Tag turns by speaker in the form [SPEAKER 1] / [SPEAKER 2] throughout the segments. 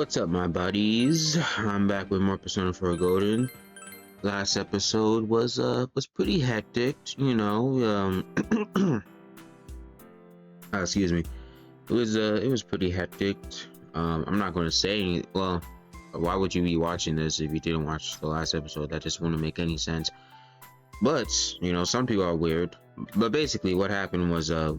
[SPEAKER 1] What's up, my buddies? I'm back with more Persona 4 Golden. Last episode was pretty hectic, excuse me. It was pretty hectic. I'm not going to say any. Well, why would you be watching this if you didn't watch the last episode? That just wouldn't make any sense. But some people are weird. But basically, what happened was a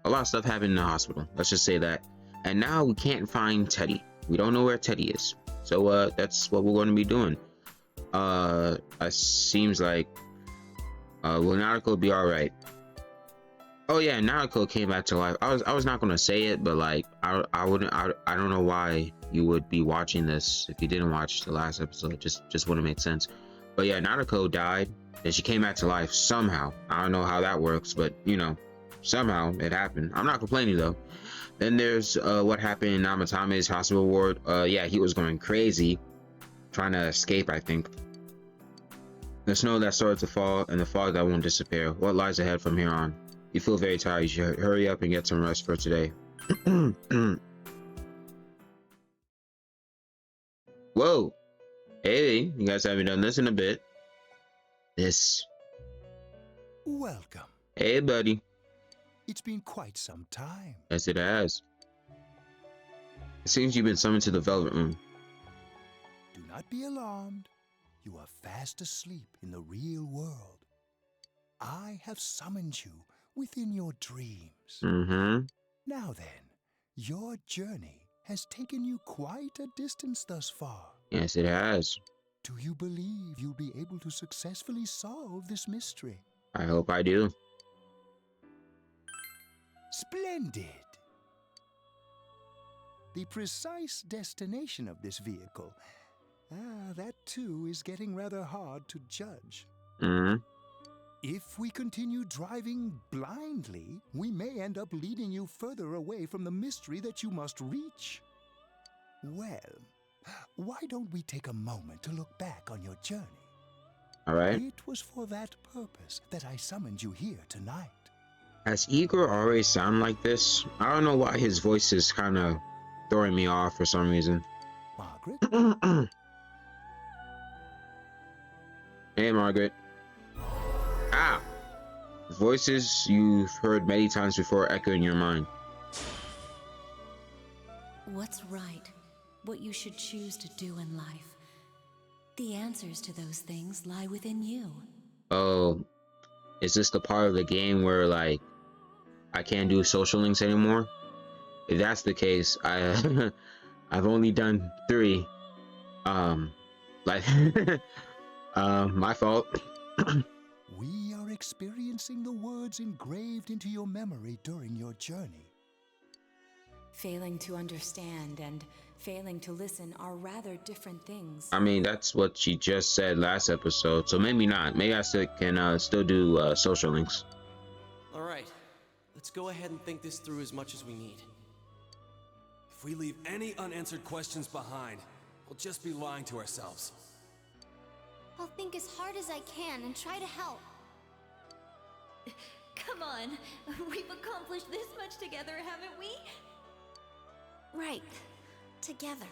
[SPEAKER 1] lot of stuff happened in the hospital. Let's just say that. And now we can't find Teddy. We don't know where Teddy is. So that's what we're going to be doing. It seems like will Naruto be all right? Oh yeah, Naruto came back to life. I was not going to say it, but like I don't know why you would be watching this if you didn't watch the last episode. Just wouldn't make sense. But yeah, Naruto died. Then she came back to life somehow. I don't know how that works, but somehow it happened. I'm not complaining though. Then there's what happened in Namatame's hospital ward. Yeah, he was going crazy, trying to escape, I think. The snow that started to fall and the fog that won't disappear. What lies ahead from here on? You feel very tired. You should hurry up and get some rest for today. Whoa. Hey, you guys haven't done this in a bit. This.
[SPEAKER 2] Welcome.
[SPEAKER 1] Hey, buddy.
[SPEAKER 2] It's been quite some time.
[SPEAKER 1] Yes, it has. It seems you've been summoned to the Velvet Room.
[SPEAKER 2] Do not be alarmed. You are fast asleep in the real world. I have summoned you within your dreams.
[SPEAKER 1] Mm-hmm.
[SPEAKER 2] Now then, your journey has taken you quite a distance thus far.
[SPEAKER 1] Yes, it has.
[SPEAKER 2] Do you believe you'll be able to successfully solve this mystery?
[SPEAKER 1] I hope I do.
[SPEAKER 2] Splendid! The precise destination of this vehicle, that too is getting rather hard to judge.
[SPEAKER 1] Mm-hmm.
[SPEAKER 2] If we continue driving blindly, we may end up leading you further away from the mystery that you must reach. Well, why don't we take a moment to look back on your journey?
[SPEAKER 1] All right.
[SPEAKER 2] It was for that purpose that I summoned you here tonight.
[SPEAKER 1] Has Igor always sound like this? I don't know why his voice is kind of throwing me off for some reason.
[SPEAKER 2] Margaret?
[SPEAKER 1] Hey, Margaret. Ah! Voices you've heard many times before echo in your mind.
[SPEAKER 3] What's right? What you should choose to do in life? The answers to those things lie within you.
[SPEAKER 1] Oh, is this the part of the game where, like, I can't do social links anymore? If that's the case, I've only done 3. My fault.
[SPEAKER 2] We are experiencing the words engraved into your memory during your journey.
[SPEAKER 3] Failing to understand and failing to listen are rather different things.
[SPEAKER 1] I mean, that's what she just said last episode, so maybe not. Maybe I still can still do social links.
[SPEAKER 4] All right, let's go ahead and think this through as much as we need.
[SPEAKER 5] If we leave any unanswered questions behind, we'll just be lying to ourselves.
[SPEAKER 6] I'll think as hard as I can and try to help.
[SPEAKER 7] Come on, we've accomplished this much together, haven't we?
[SPEAKER 6] Right. Together.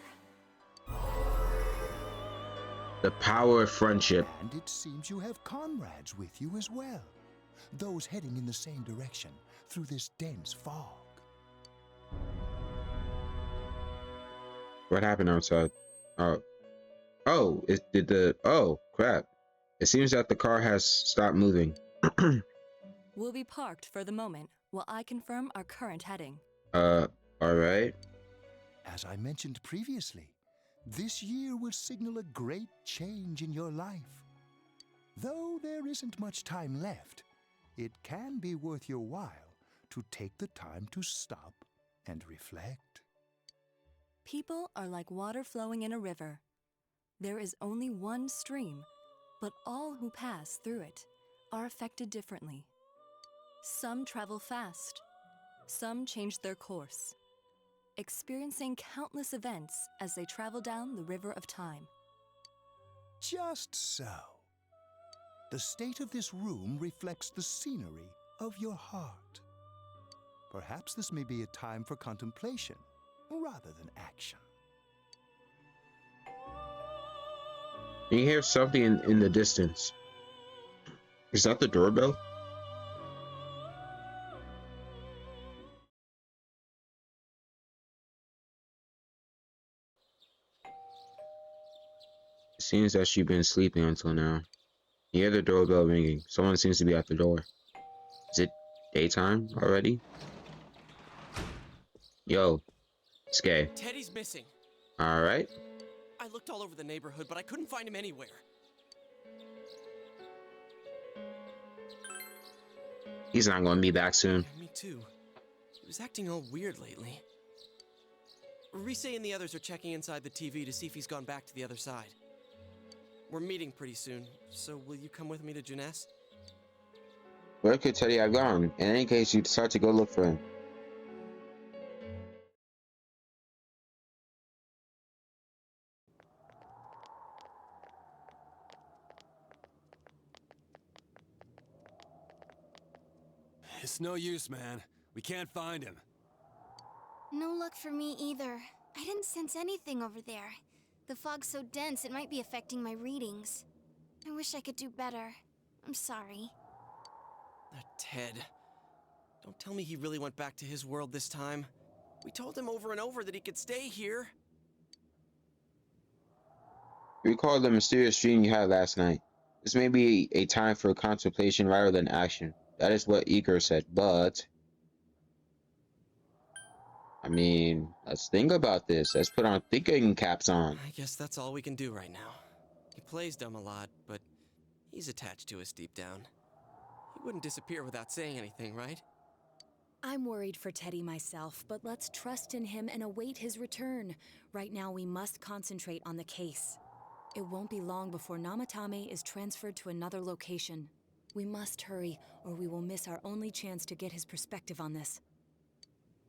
[SPEAKER 1] The power of friendship.
[SPEAKER 2] And it seems you have comrades with you as well. Those heading in the same direction through this dense fog.
[SPEAKER 1] What happened outside? Oh, crap. It seems that the car has stopped moving.
[SPEAKER 8] We'll be parked for the moment while I confirm our current heading.
[SPEAKER 1] Alright.
[SPEAKER 2] As I mentioned previously, this year will signal a great change in your life. Though there isn't much time left, it can be worth your while to take the time to stop and reflect.
[SPEAKER 8] People are like water flowing in a river. There is only one stream, but all who pass through it are affected differently. Some travel fast, some change their course, experiencing countless events as they travel down the river of time.
[SPEAKER 2] Just so. The state of this room reflects the scenery of your heart. Perhaps this may be a time for contemplation rather than action.
[SPEAKER 1] You hear something in the distance. Is that the doorbell? It seems that she's been sleeping until now. You hear the doorbell ringing. Someone seems to be at the door. Is it daytime already? Yo, Skay.
[SPEAKER 4] Teddy's missing.
[SPEAKER 1] Alright.
[SPEAKER 4] I looked all over the neighborhood, but I couldn't find him anywhere.
[SPEAKER 1] He's not gonna be back soon.
[SPEAKER 4] Yeah, me too. He was acting all weird lately. Rise and the others are checking inside the TV to see if he's gone back to the other side. We're meeting pretty soon, so will you come with me to Jeunesse?
[SPEAKER 1] Where could Teddy have gone? In any case, you decide to go look for him.
[SPEAKER 5] It's no use, man. We can't find him.
[SPEAKER 6] No luck for me either. I didn't sense anything over there. The fog's so dense it might be affecting my readings. I wish I could do better. I'm sorry.
[SPEAKER 4] Ted. Don't tell me he really went back to his world this time. We told him over and over that he could stay here.
[SPEAKER 1] Recall the mysterious dream you had last night. This may be a time for contemplation rather than action. That is what Igor said, but... I mean, let's think about this. Let's put our thinking caps on.
[SPEAKER 4] I guess that's all we can do right now. He plays dumb a lot, but he's attached to us deep down. He wouldn't disappear without saying anything, right?
[SPEAKER 8] I'm worried for Teddy myself, but let's trust in him and await his return. Right now, we must concentrate on the case. It won't be long before Namatame is transferred to another location. We must hurry, or we will miss our only chance to get his perspective on this.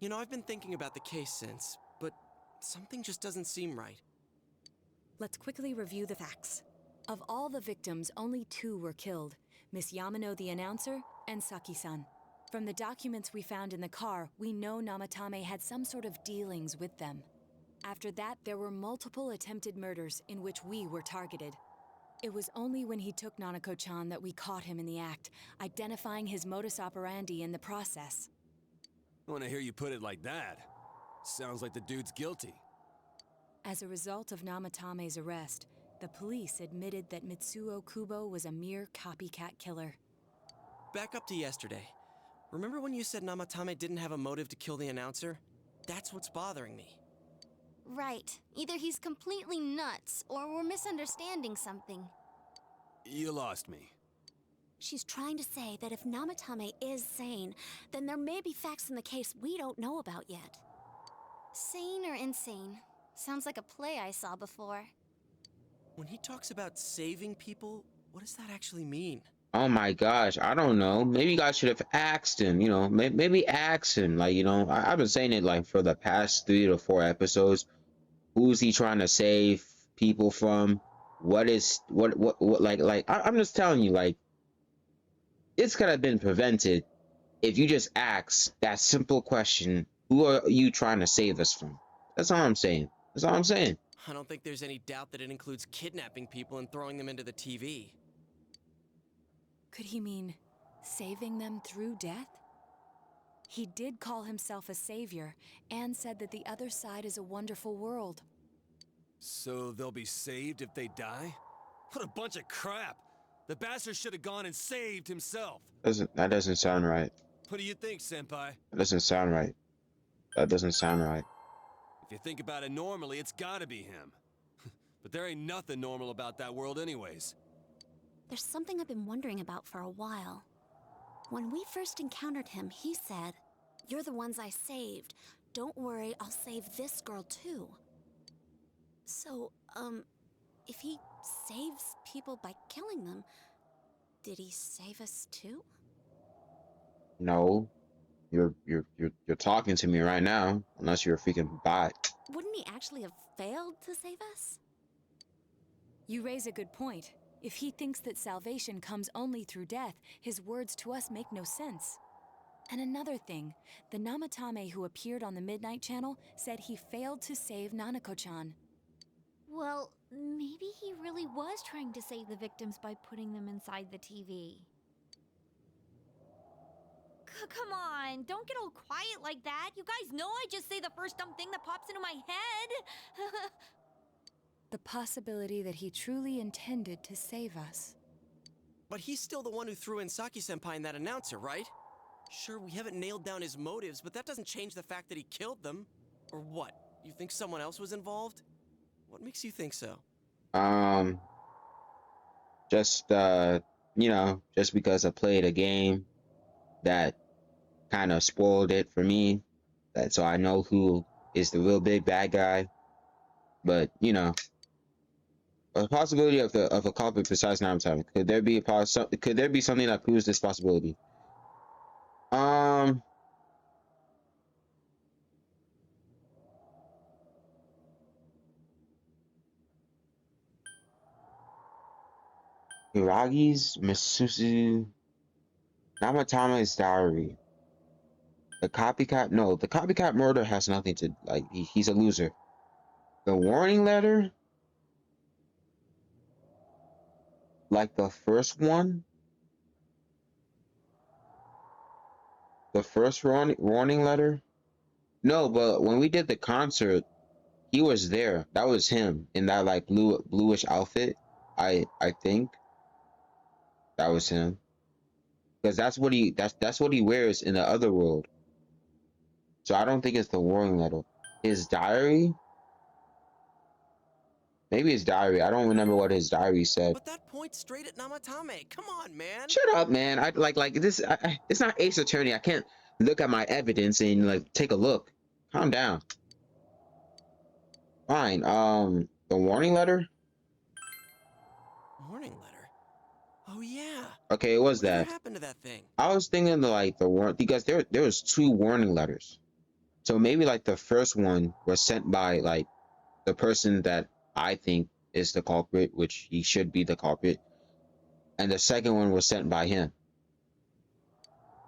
[SPEAKER 4] You know, I've been thinking about the case since, but something just doesn't seem right.
[SPEAKER 8] Let's quickly review the facts. Of all the victims, only 2 were killed, Miss Yamano the announcer and Saki-san. From the documents we found in the car, we know Namatame had some sort of dealings with them. After that, there were multiple attempted murders in which we were targeted. It was only when he took Nanako-chan that we caught him in the act, identifying his modus operandi in the process.
[SPEAKER 5] When I hear you put it like that, sounds like the dude's guilty.
[SPEAKER 8] As a result of Namatame's arrest, the police admitted that Mitsuo Kubo was a mere copycat killer.
[SPEAKER 4] Back up to yesterday. Remember when you said Namatame didn't have a motive to kill the announcer? That's what's bothering me.
[SPEAKER 6] Right. Either he's completely nuts, or we're misunderstanding something.
[SPEAKER 5] You lost me.
[SPEAKER 9] She's trying to say that if Namatame is sane, then there may be facts in the case we don't know about yet.
[SPEAKER 6] Sane or insane? Sounds like a play I saw before.
[SPEAKER 4] When he talks about saving people, what does that actually mean?
[SPEAKER 1] Oh my gosh, I don't know. Maybe you guys should have asked him, you know, maybe ask him, like, you know, I've been saying it like for the past 3 to 4 episodes. Who's he trying to save people from? What I'm just telling you, like, it's could have been prevented if you just ask that simple question, who are you trying to save us from? That's all I'm saying. That's all I'm saying.
[SPEAKER 4] I don't think there's any doubt that it includes kidnapping people and throwing them into the TV.
[SPEAKER 8] Could he mean saving them through death? He did call himself a savior and said that the other side is a wonderful world.
[SPEAKER 5] So they'll be saved if they die? What a bunch of crap! The bastard should have gone and saved himself!
[SPEAKER 1] That doesn't sound right.
[SPEAKER 5] What do you think, Senpai?
[SPEAKER 1] That doesn't sound right. That doesn't sound right.
[SPEAKER 5] If you think about it normally, it's gotta be him. But there ain't nothing normal about that world anyways.
[SPEAKER 9] There's something I've been wondering about for a while. When we first encountered him, he said, "You're the ones I saved. Don't worry, I'll save this girl too." So, if he saves people by killing them, did he save us too?
[SPEAKER 1] No. You're talking to me right now, unless you're a freaking bot.
[SPEAKER 9] Wouldn't he actually have failed to save us?
[SPEAKER 8] You raise a good point. If he thinks that salvation comes only through death, his words to us make no sense. And another thing, the Namatame who appeared on the Midnight Channel said he failed to save Nanako-chan.
[SPEAKER 6] Well, maybe he really
[SPEAKER 7] really was trying to save the victims by putting them inside the TV. Come on, don't get all quiet like that. You guys know I just say the first dumb thing that pops into my head.
[SPEAKER 8] The possibility that he truly intended to save us.
[SPEAKER 4] But he's still the one who threw in Saki-senpai and that announcer, right? Sure, we haven't nailed down his motives, but that doesn't change the fact that he killed them. Or what? You think someone else was involved? What makes you think so?
[SPEAKER 1] Just just because I played a game that kind of spoiled it for me, that so I know who is the real big bad guy. But a possibility of a culprit besides Namatame. Could there be could there be something that proves this possibility? Hiragi's Misuzu Namatame's diary. The copycat? No, the copycat murder has nothing to he's a loser. The warning letter? Like the first one? The first warning letter? No, but when we did the concert, he was there. That was him in that like bluish outfit. I think that was him. Because that's what he wears in the other world. So I don't think it's the warning letter. His diary? Maybe his diary. I don't remember what his diary said.
[SPEAKER 4] But that points straight at Namatame. Come on, man.
[SPEAKER 1] Shut up, man. I like this. It's not Ace Attorney. I can't look at my evidence and like take a look. Calm down. Fine. The warning letter.
[SPEAKER 4] Warning letter. Oh yeah.
[SPEAKER 1] Okay, it was that.
[SPEAKER 4] What happened to that thing?
[SPEAKER 1] I was thinking the warning because there was 2 warning letters. So maybe like the first one was sent by like the person that I think is the culprit, which he should be the culprit, and the second one was sent by him.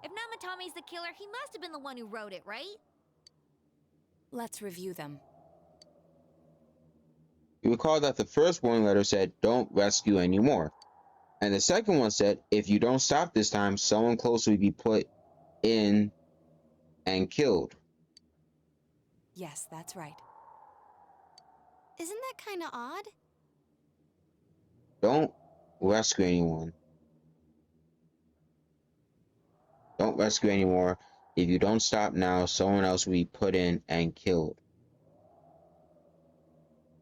[SPEAKER 7] If Namatame's the killer, he must have been the one who wrote it, right?
[SPEAKER 8] Let's review them.
[SPEAKER 1] You recall that the first warning letter said, "Don't rescue anymore," and the second one said, "If you don't stop this time, someone close will be put in and killed."
[SPEAKER 8] Yes, that's right.
[SPEAKER 6] Isn't that kind of odd?
[SPEAKER 1] Don't rescue anyone. Don't rescue anymore. If you don't stop now, someone else will be put in and killed.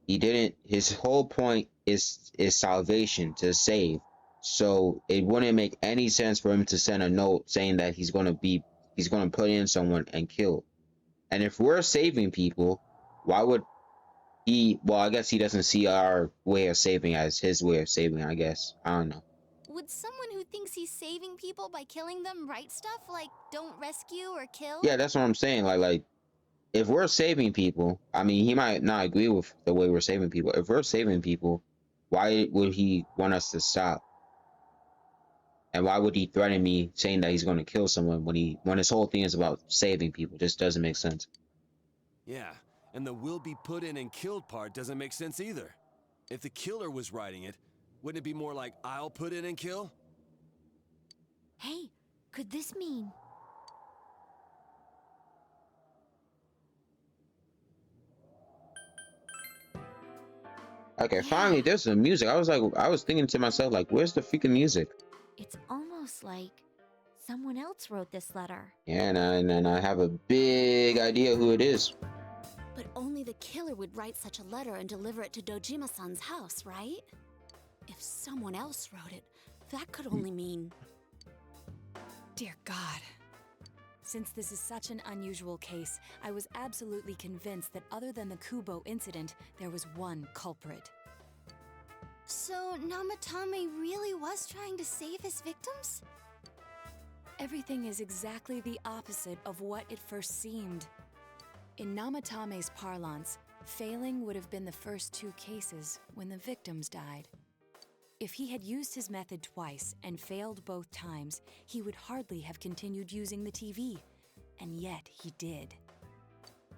[SPEAKER 1] He didn't. His whole point is salvation, to save. So it wouldn't make any sense for him to send a note saying that he's gonna put in someone and kill. And if we're saving people, why would he? Well, I guess he doesn't see our way of saving as his way of saving. I guess I don't know.
[SPEAKER 6] Would someone who thinks he's saving people by killing them write stuff like "Don't rescue" or "Kill"?
[SPEAKER 1] Yeah, that's what I'm saying. Like, if we're saving people, I mean, he might not agree with the way we're saving people. If we're saving people, why would he want us to stop? And why would he threaten me saying that he's going to kill someone when his whole thing is about saving people? Just doesn't make sense.
[SPEAKER 5] Yeah, and the "will be put in and killed" part doesn't make sense either. If the killer was writing it, wouldn't it be more like "I'll put in and kill"?
[SPEAKER 7] Hey, could this mean...
[SPEAKER 1] Okay, finally, there's some music. I was thinking to myself, like, where's the freaking music?
[SPEAKER 7] It's almost like someone else wrote this letter.
[SPEAKER 1] Yeah, and I have a big idea who it is.
[SPEAKER 9] But only the killer would write such a letter and deliver it to Dojima-san's house, right? If someone else wrote it, that could only mean...
[SPEAKER 8] Dear God. Since this is such an unusual case, I was absolutely convinced that other than the Kubo incident, there was one culprit.
[SPEAKER 6] So Namatame really was trying to save his victims?
[SPEAKER 8] Everything is exactly the opposite of what it first seemed. In Namatame's parlance, failing would have been the first 2 cases when the victims died. If he had used his method twice and failed both times, he would hardly have continued using the TV, and yet he did.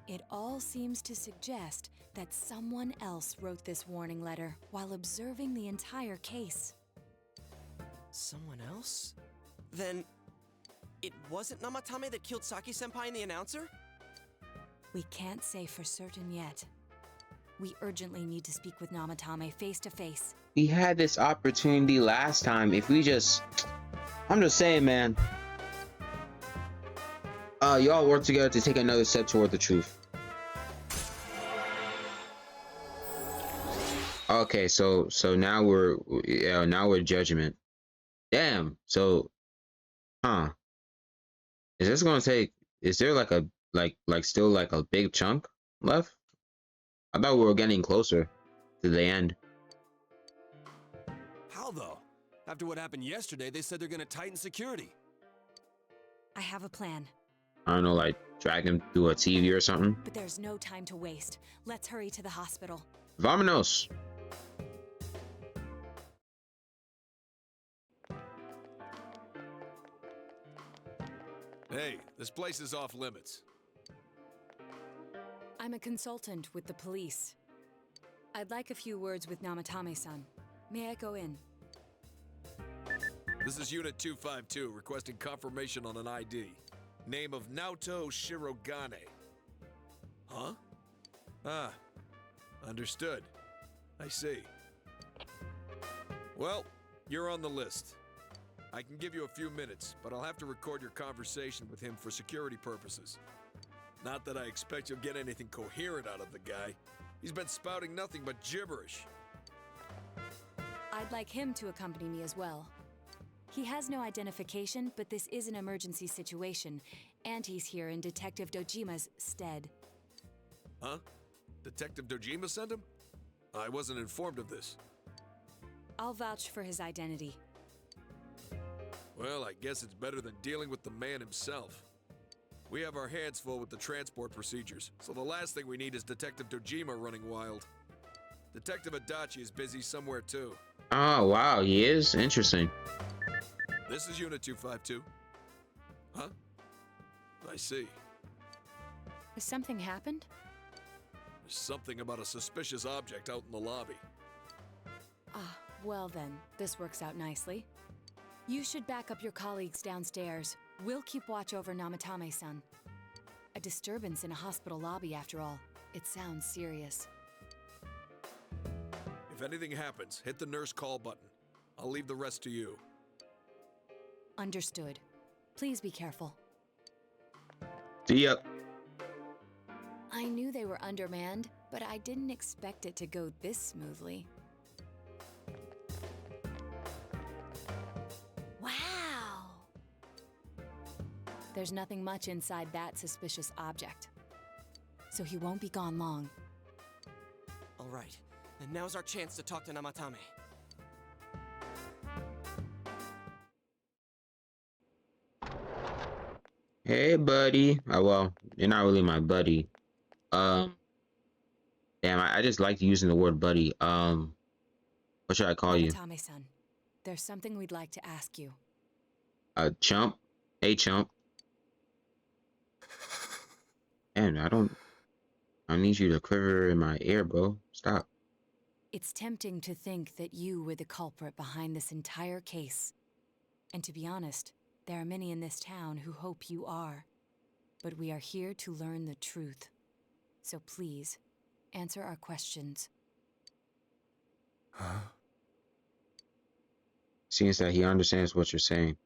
[SPEAKER 8] It all seems to suggest that someone else wrote this warning letter while observing the entire case.
[SPEAKER 4] Someone else? Then it wasn't Namatame that killed Saki-senpai and the announcer?
[SPEAKER 8] We can't say for certain yet. We urgently need to speak with Namatame face to face.
[SPEAKER 1] We had this opportunity last time. If we just, I'm just saying, man. Y'all work together to take another step toward the truth. Okay, so now we're judgment. Damn. So, is this gonna take? Is there like a still like a big chunk left? I thought we were getting closer to the end.
[SPEAKER 5] How though? After what happened yesterday, they said they're gonna tighten security.
[SPEAKER 8] I have a plan,
[SPEAKER 1] I don't know, like drag him through a TV or something.
[SPEAKER 8] but there's no time to waste. Let's hurry to the hospital.
[SPEAKER 1] Vamonos.
[SPEAKER 5] Hey, this place is off limits.
[SPEAKER 8] I'm a consultant with the police. I'd like a few words with Namatame-san. May I go in?
[SPEAKER 10] This is Unit 252, requesting confirmation on an ID. Name of Naoto Shirogane. Huh? Ah, understood. I see. Well, you're on the list. I can give you a few minutes, but I'll have to record your conversation with him for security purposes. Not that I expect you'll get anything coherent out of the guy. He's been spouting nothing but gibberish.
[SPEAKER 8] I'd like him to accompany me as well. He has no identification, but this is an emergency situation, and he's here in Detective Dojima's stead.
[SPEAKER 10] Huh? Detective Dojima sent him? I wasn't informed of this.
[SPEAKER 8] I'll vouch for his identity.
[SPEAKER 10] Well, I guess it's better than dealing with the man himself. We have our hands full with the transport procedures, so the last thing we need is Detective Dojima running wild. Detective Adachi is busy somewhere too.
[SPEAKER 1] Oh wow, he is interesting.
[SPEAKER 10] This is Unit 252. Huh? I see.
[SPEAKER 8] Has something happened?
[SPEAKER 10] There's something about a suspicious object out in the lobby.
[SPEAKER 8] Ah, well then, this works out nicely. You should back up your colleagues downstairs. We'll keep watch over Namatame-san. A disturbance in a hospital lobby, after all. It sounds serious.
[SPEAKER 10] If anything happens, hit the nurse call button. I'll leave the rest to you.
[SPEAKER 8] Understood. Please be careful.
[SPEAKER 1] See ya.
[SPEAKER 8] I knew they were undermanned, but I didn't expect it to go this smoothly. Wow! There's nothing much inside that suspicious object. So he won't be gone long.
[SPEAKER 4] All right, then now's our chance to talk to Namatame.
[SPEAKER 1] Hey, buddy. Oh, well, you're not really my buddy. Damn, I just like using the word buddy. What should I call you?
[SPEAKER 8] Namatame-san, there's something we'd like to ask you.
[SPEAKER 1] Chump? Hey, chump. And I need you to quiver in my ear, bro. Stop.
[SPEAKER 8] It's tempting to think that you were the culprit behind this entire case. And to be honest, there are many in this town who hope you are. But we are here to learn the truth. So please, answer our questions.
[SPEAKER 2] Huh?
[SPEAKER 1] Seems that he understands what you're saying.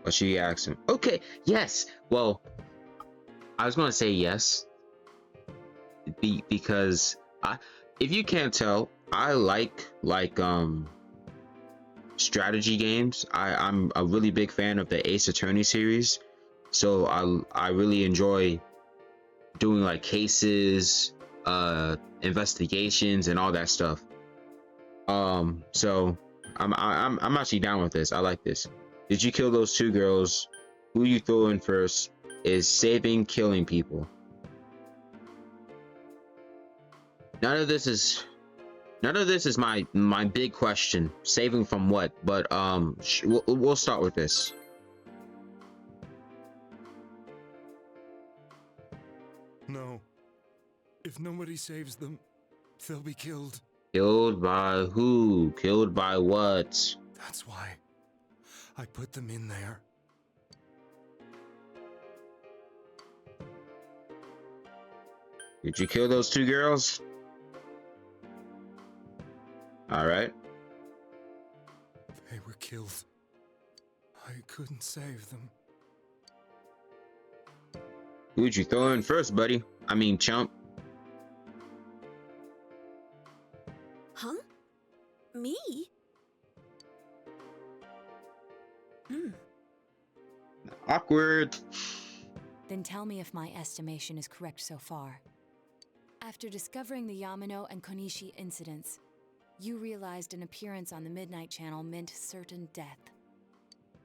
[SPEAKER 1] But she asks him, okay, yes. Well, I was gonna say yes. Because if you can't tell, I like strategy games. I'm a really big fan of the Ace Attorney series, so I really enjoy doing like cases, investigations, and all that stuff. So I'm actually down with this. I like this. Did you kill those two girls? Who you throw in first is saving killing people. None of this is my big question. Saving from what? But we'll start with this.
[SPEAKER 2] No,
[SPEAKER 5] If nobody saves them, they'll be killed.
[SPEAKER 1] Killed by who? Killed by what?
[SPEAKER 5] That's why I put them in there.
[SPEAKER 1] Did you kill those two girls? Alright.
[SPEAKER 5] They were killed. I couldn't save them.
[SPEAKER 1] Who'd you throw in first, buddy? I mean, chump.
[SPEAKER 9] Huh? Me?
[SPEAKER 1] Awkward.
[SPEAKER 11] Then tell me if my estimation is correct so far. After discovering the Yamano and Konishi incidents, you realized an appearance on the Midnight Channel meant certain death.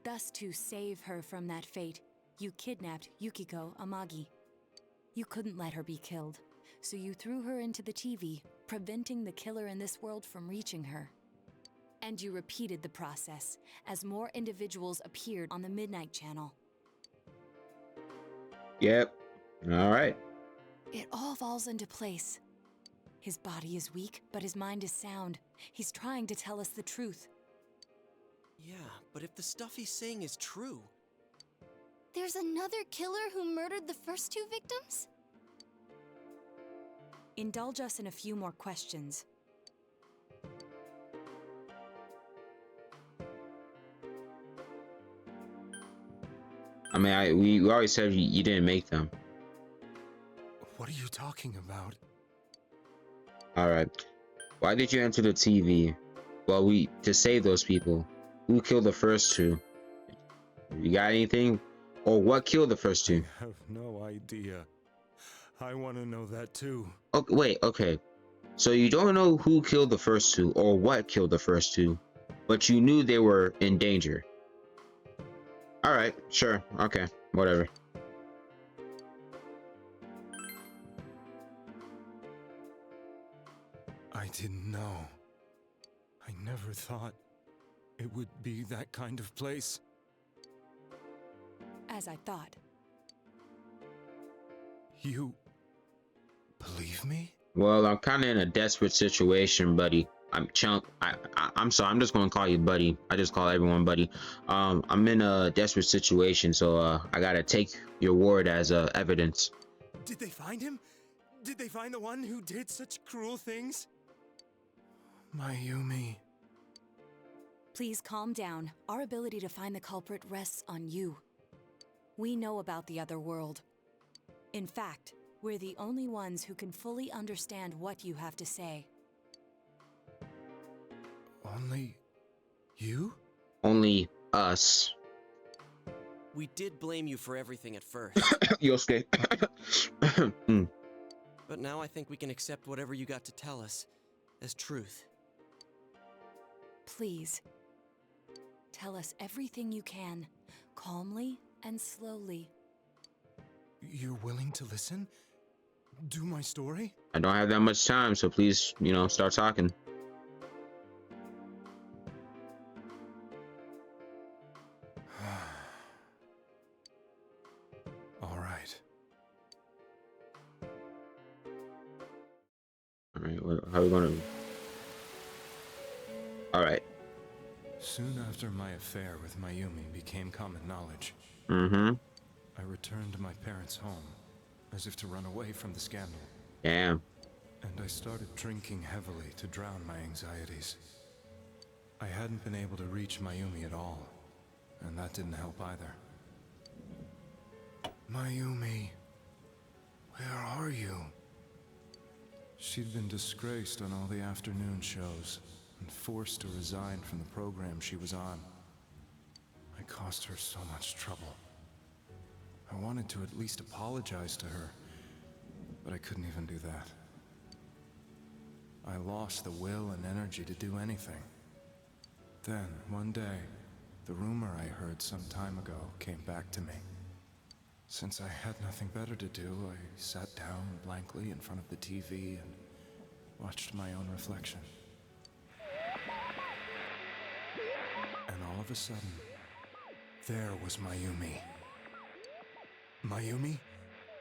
[SPEAKER 11] Thus, to save her from that fate, you kidnapped Yukiko Amagi. You couldn't let her be killed, so you threw her into the TV, preventing the killer in this world from reaching her. And you repeated the process as more individuals appeared on the Midnight Channel.
[SPEAKER 1] Yep. Alright.
[SPEAKER 11] It all falls into place. His body is weak, but his mind is sound. He's trying to tell us the truth.
[SPEAKER 4] Yeah, but if the stuff he's saying is true...
[SPEAKER 6] There's another killer who murdered the first two victims?
[SPEAKER 11] Indulge us in a few more questions.
[SPEAKER 1] I mean, we always said you didn't make them.
[SPEAKER 5] What are you talking about?
[SPEAKER 1] Alright. Why did you enter the TV? Well, to save those people. Who killed the first two? You got anything? Or what killed the first two?
[SPEAKER 5] I have no idea. I want to know that too.
[SPEAKER 1] Okay, wait, okay. So you don't know who killed the first two or what killed the first two, but you knew they were in danger. Alright, sure, okay, whatever.
[SPEAKER 5] I didn't know. I never thought it would be that kind of place.
[SPEAKER 11] As I thought.
[SPEAKER 5] You believe me?
[SPEAKER 1] Well, I'm kind of in a desperate situation, buddy. I'm Chunk. I'm sorry. I'm just gonna call you buddy. I just call everyone buddy. I'm in a desperate situation, so I gotta take your word as evidence.
[SPEAKER 5] Did they find him? Did they find the one who did such cruel things? Mayumi.
[SPEAKER 11] Please calm down. Our ability to find the culprit rests on you. We know about the other world. In fact, we're the only ones who can fully understand what you have to say.
[SPEAKER 5] Only you?
[SPEAKER 1] Only us.
[SPEAKER 4] We did blame you for everything at first.
[SPEAKER 1] Yosuke.
[SPEAKER 4] But now I think we can accept whatever you got to tell us as truth.
[SPEAKER 11] Please, tell us everything you can, calmly and slowly.
[SPEAKER 5] You're willing to listen? Do my story?
[SPEAKER 1] I don't have that much time, so please, start talking.
[SPEAKER 5] All right.
[SPEAKER 1] All right, how are we gonna? All right.
[SPEAKER 5] Soon after my affair with Mayumi became common knowledge, I returned to my parents' home, as if to run away from the scandal.
[SPEAKER 1] Damn.
[SPEAKER 5] And I started drinking heavily to drown my anxieties. I hadn't been able to reach Mayumi at all, and that didn't help either. Mayumi, where are you? She'd been disgraced on all the afternoon shows, and forced to resign from the program she was on. I caused her so much trouble. I wanted to at least apologize to her, but I couldn't even do that. I lost the will and energy to do anything. Then, one day, the rumor I heard some time ago came back to me. Since I had nothing better to do, I sat down blankly in front of the TV and watched my own reflection. And all of a sudden, there was Mayumi. Mayumi?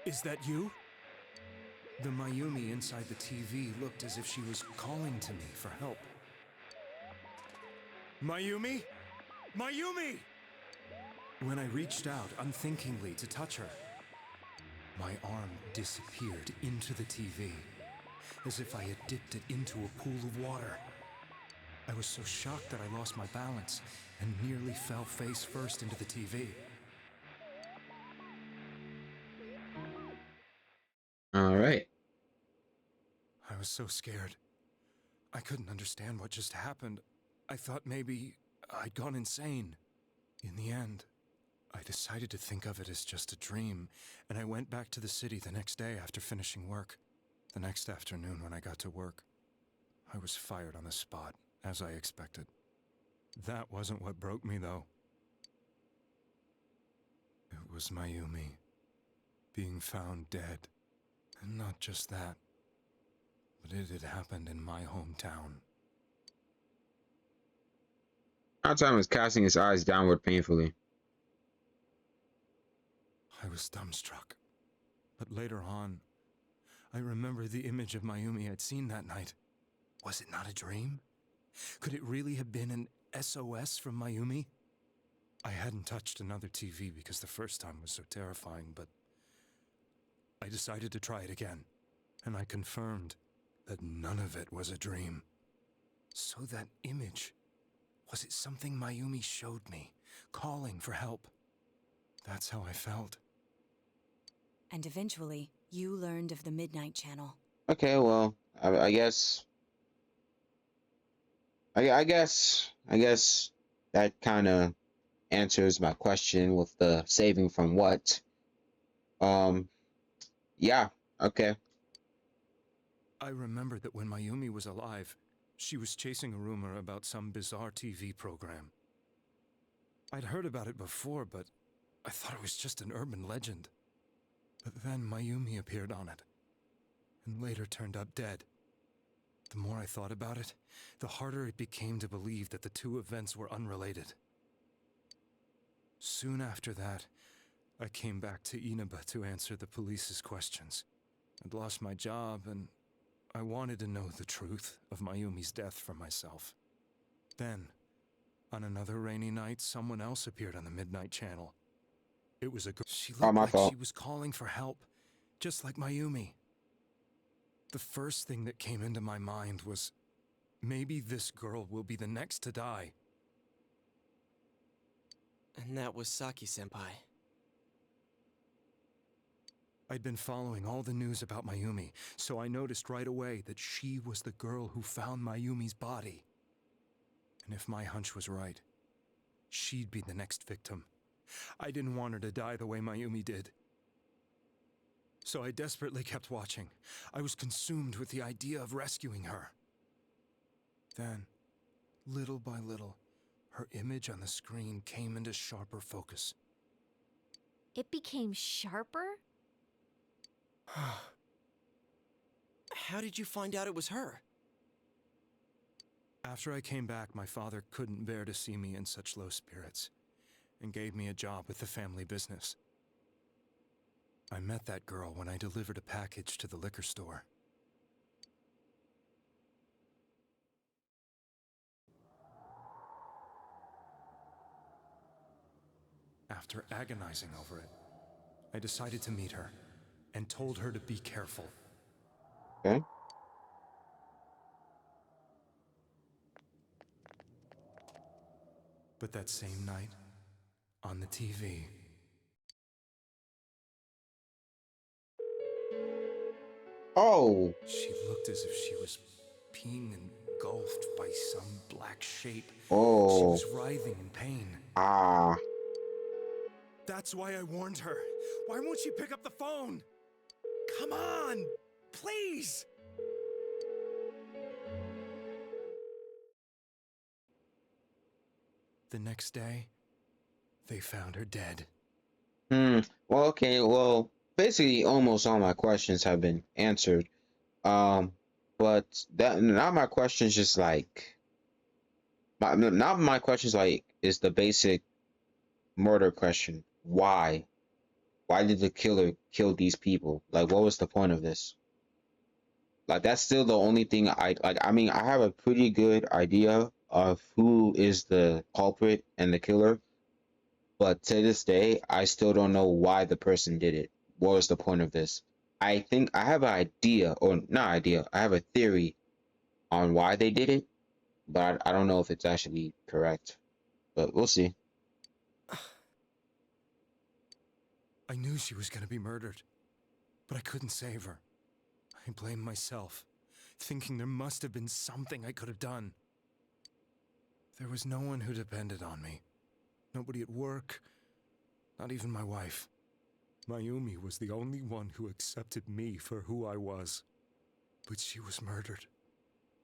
[SPEAKER 5] Is that you? The Mayumi inside the TV looked as if she was calling to me for help. Mayumi? Mayumi! When I reached out unthinkingly to touch her, my arm disappeared into the TV, as if I had dipped it into a pool of water. I was so shocked that I lost my balance and nearly fell face first into the TV.
[SPEAKER 1] All right.
[SPEAKER 5] I was so scared. I couldn't understand what just happened. I thought maybe I'd gone insane. In the end, I decided to think of it as just a dream, and I went back to the city the next day after finishing work. The next afternoon when I got to work, I was fired on the spot, as I expected. That wasn't what broke me, though. It was Mayumi being found dead. And not just that, but it had happened in my hometown.
[SPEAKER 1] Time was casting his eyes downward painfully.
[SPEAKER 5] I was dumbstruck. But later on, I remembered the image of Mayumi I'd seen that night. Was it not a dream? Could it really have been an SOS from Mayumi? I hadn't touched another TV because the first time was so terrifying, but I decided to try it again, and I confirmed that none of it was a dream. So that image, was it something Mayumi showed me, calling for help? That's how I felt.
[SPEAKER 11] And eventually, you learned of the Midnight Channel.
[SPEAKER 1] Okay, well, I guess that kind of answers my question with the saving from what. Yeah, okay.
[SPEAKER 5] I remembered that when Mayumi was alive, she was chasing a rumor about some bizarre TV program. I'd heard about it before, but I thought it was just an urban legend. But then Mayumi appeared on it, and later turned up dead. The more I thought about it, the harder it became to believe that the two events were unrelated. Soon after that, I came back to Inaba to answer the police's questions. I'd lost my job, and I wanted to know the truth of Mayumi's death for myself. Then, on another rainy night, someone else appeared on the Midnight Channel. It was a girl. She looked
[SPEAKER 1] my
[SPEAKER 5] like
[SPEAKER 1] fault.
[SPEAKER 5] she was calling for help, just like Mayumi. The first thing that came into my mind was, maybe this girl will be the next to die.
[SPEAKER 4] And that was Saki-senpai.
[SPEAKER 5] I'd been following all the news about Mayumi, so I noticed right away that she was the girl who found Mayumi's body. And if my hunch was right, she'd be the next victim. I didn't want her to die the way Mayumi did. So I desperately kept watching. I was consumed with the idea of rescuing her. Then, little by little, her image on the screen came into sharper focus.
[SPEAKER 7] It became sharper?
[SPEAKER 4] How did you find out it was her?
[SPEAKER 5] After I came back, my father couldn't bear to see me in such low spirits, and gave me a job with the family business. I met that girl when I delivered a package to the liquor store. After agonizing over it, I decided to meet her, and told her to be careful.
[SPEAKER 1] Okay.
[SPEAKER 5] But that same night, on the TV,
[SPEAKER 1] Oh,
[SPEAKER 5] she looked as if she was being engulfed by some black shape. She
[SPEAKER 1] oh,
[SPEAKER 5] was writhing in pain.
[SPEAKER 1] ah.
[SPEAKER 5] That's why I warned her. Why won't she pick up the phone? Come on, please! The next day, they found her dead.
[SPEAKER 1] Well, okay. Well, basically, almost all my questions have been answered. But that now my questions just like now my questions like is the basic murder question. Why? Why did the killer kill these people? Like, what was the point of this? Like that's still the only thing I like. I mean, I have a pretty good idea of who is the culprit and the killer, but to this day, I still don't know why the person did it. What was the point of this? I think I have an idea, or not idea, I have a theory on why they did it, but I don't know if it's actually correct. But we'll see.
[SPEAKER 5] I knew she was gonna be murdered, but I couldn't save her. I blamed myself, thinking there must have been something I could have done. There was no one who depended on me. Nobody at work, not even my wife. Mayumi was the only one who accepted me for who I was. But she was murdered,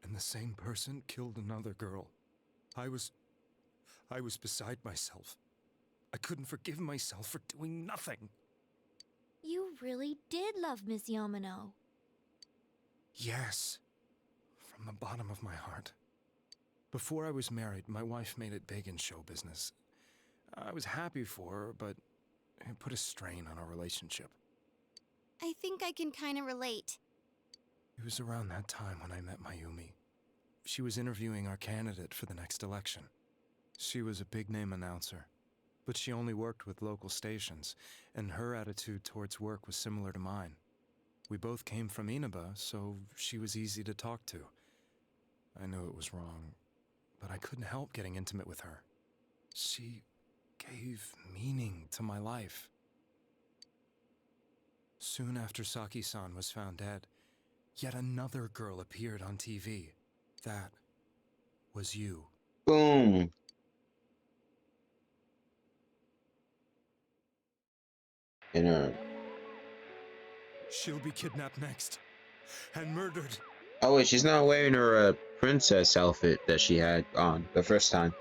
[SPEAKER 5] and the same person killed another girl. I was beside myself. I couldn't forgive myself for doing nothing.
[SPEAKER 7] You really did love Miss Yamano.
[SPEAKER 5] Yes, from the bottom of my heart. Before I was married, my wife made it big in show business. I was happy for her, but it put a strain on our relationship.
[SPEAKER 6] I think I can kind of relate.
[SPEAKER 5] It was around that time when I met Mayumi. She was interviewing our candidate for the next election. She was a big-name announcer, but she only worked with local stations, and her attitude towards work was similar to mine. We both came from Inaba, so she was easy to talk to. I knew it was wrong, but I couldn't help getting intimate with her. She gave meaning to my life. Soon after Saki-san was found dead, yet another girl appeared on TV. That was you.
[SPEAKER 1] Boom. And
[SPEAKER 5] She'll be kidnapped next, and murdered.
[SPEAKER 1] oh wait, she's not wearing her princess outfit that she had on the first time.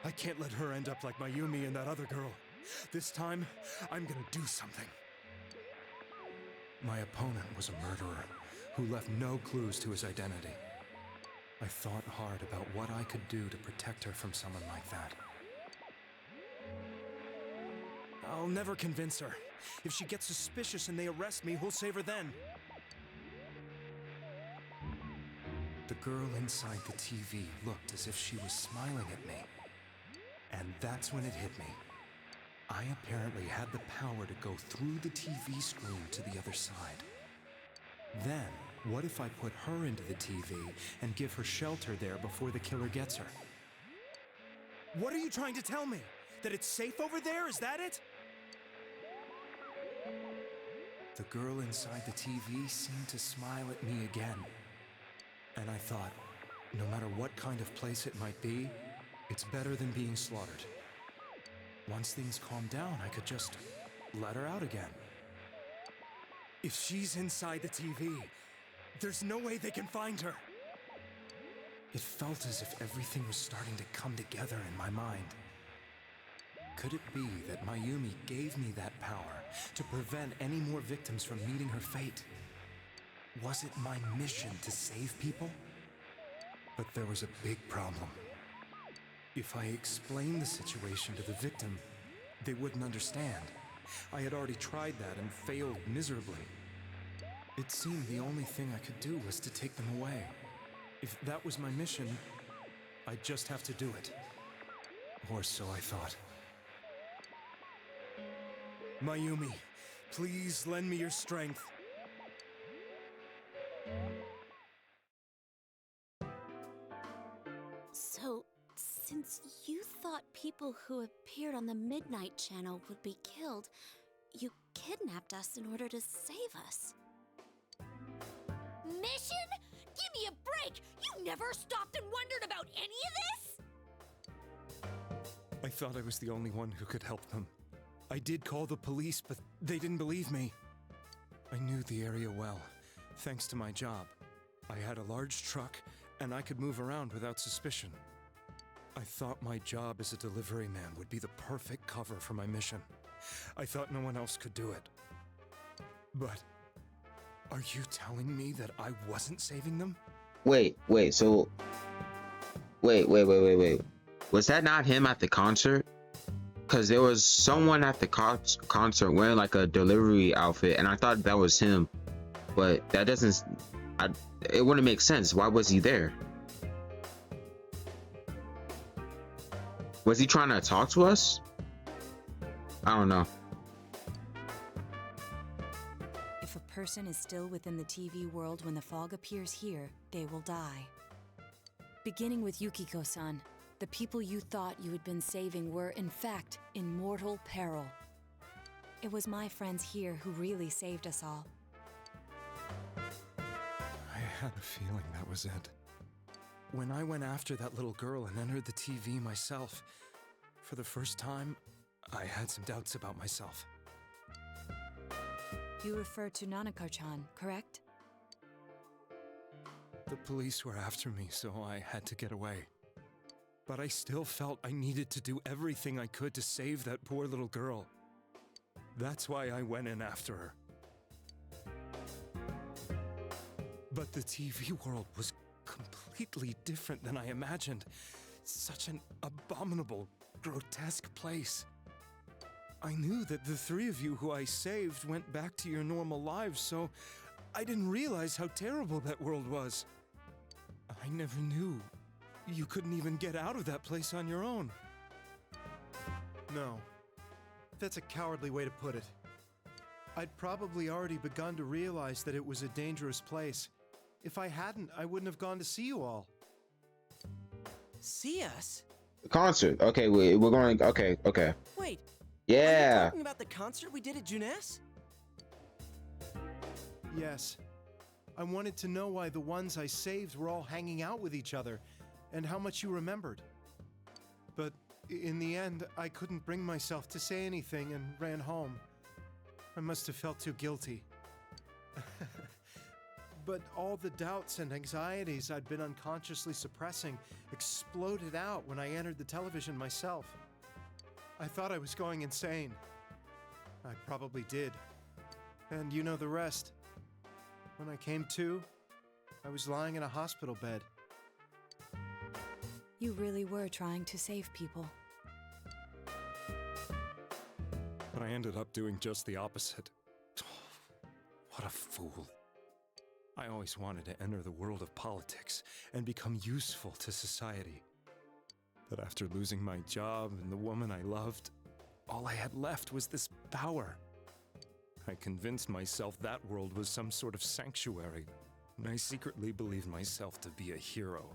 [SPEAKER 5] I can't let her end up like Mayumi and that other girl. This time, I'm gonna do something. My opponent was a murderer who left no clues to his identity. I thought hard about what I could do to protect her from someone like that. I'll never convince her. If she gets suspicious and they arrest me, who'll save her then? The girl inside the TV looked as if she was smiling at me. And that's when it hit me. I apparently had the power to go through the TV screen to the other side. Then, what if I put her into the TV and give her shelter there before the killer gets her? What are you trying to tell me? That it's safe over there? Is that it? The girl inside the TV seemed to smile at me again. And I thought, no matter what kind of place it might be, it's better than being slaughtered. Once things calmed down, I could just let her out again. If she's inside the TV, there's no way they can find her. It felt as if everything was starting to come together in my mind. Could it be that Mayumi gave me that power to prevent any more victims from meeting her fate? Was it my mission to save people? But there was a big problem. If I explained the situation to the victim, they wouldn't understand. I had already tried that and failed miserably. It seemed the only thing I could do was to take them away. If that was my mission, I'd just have to do it. Or so I thought. Mayumi, please lend me your strength.
[SPEAKER 9] So, since you thought people who appeared on the Midnight Channel would be killed, you kidnapped us in order to save us.
[SPEAKER 7] Mission? Give me a break! You never stopped and wondered about any of this?
[SPEAKER 5] I thought I was the only one who could help them. I did call the police, but they didn't believe me. I knew the area well, thanks to my job. I had a large truck, and I could move around without suspicion. I thought my job as a delivery man would be the perfect cover for my mission. I thought no one else could do it. But are you telling me that I wasn't saving them?
[SPEAKER 1] Wait. So, wait. Was that not him at the concert? Because there was someone at the concert wearing like a delivery outfit, and I thought that was him. But that doesn't. it wouldn't make sense. Why was he there? Was he trying to talk to us? I don't know.
[SPEAKER 11] If a person is still within the TV world when the fog appears here, they will die. Beginning with Yukiko-san, the people you thought you had been saving were, in fact, in mortal peril. It was my friends here who really saved us all.
[SPEAKER 5] I had a feeling that was it. When I went after that little girl and entered the TV myself, for the first time, I had some doubts about myself.
[SPEAKER 11] You refer to Nanako-chan, correct?
[SPEAKER 5] The police were after me, so I had to get away. But I still felt I needed to do everything I could to save that poor little girl. That's why I went in after her. But the TV world was completely different than I imagined. Such an abominable, grotesque place. I knew that the three of you who I saved went back to your normal lives, so I didn't realize how terrible that world was. I never knew you couldn't even get out of that place on your own.
[SPEAKER 12] No. That's a cowardly way to put it. I'd probably already begun to realize that it was a dangerous place. If I hadn't, I wouldn't have gone to see you all.
[SPEAKER 4] See us?
[SPEAKER 1] The concert. Okay, we're going. Okay.
[SPEAKER 4] Wait. Are
[SPEAKER 1] Yeah.
[SPEAKER 4] you talking about the concert we did at Junes?
[SPEAKER 12] Yes. I wanted to know why the ones I saved were all hanging out with each other, and how much you remembered. But in the end, I couldn't bring myself to say anything and ran home. I must have felt too guilty. But all the doubts and anxieties I'd been unconsciously suppressing exploded out when I entered the television myself. I thought I was going insane. I probably did. And you know the rest. When I came to, I was lying in a hospital bed.
[SPEAKER 11] You really were trying to save people.
[SPEAKER 5] But I ended up doing just the opposite. What a fool. I always wanted to enter the world of politics and become useful to society. But after losing my job and the woman I loved, all I had left was this power. I convinced myself that world was some sort of sanctuary, and I secretly believed myself to be a hero.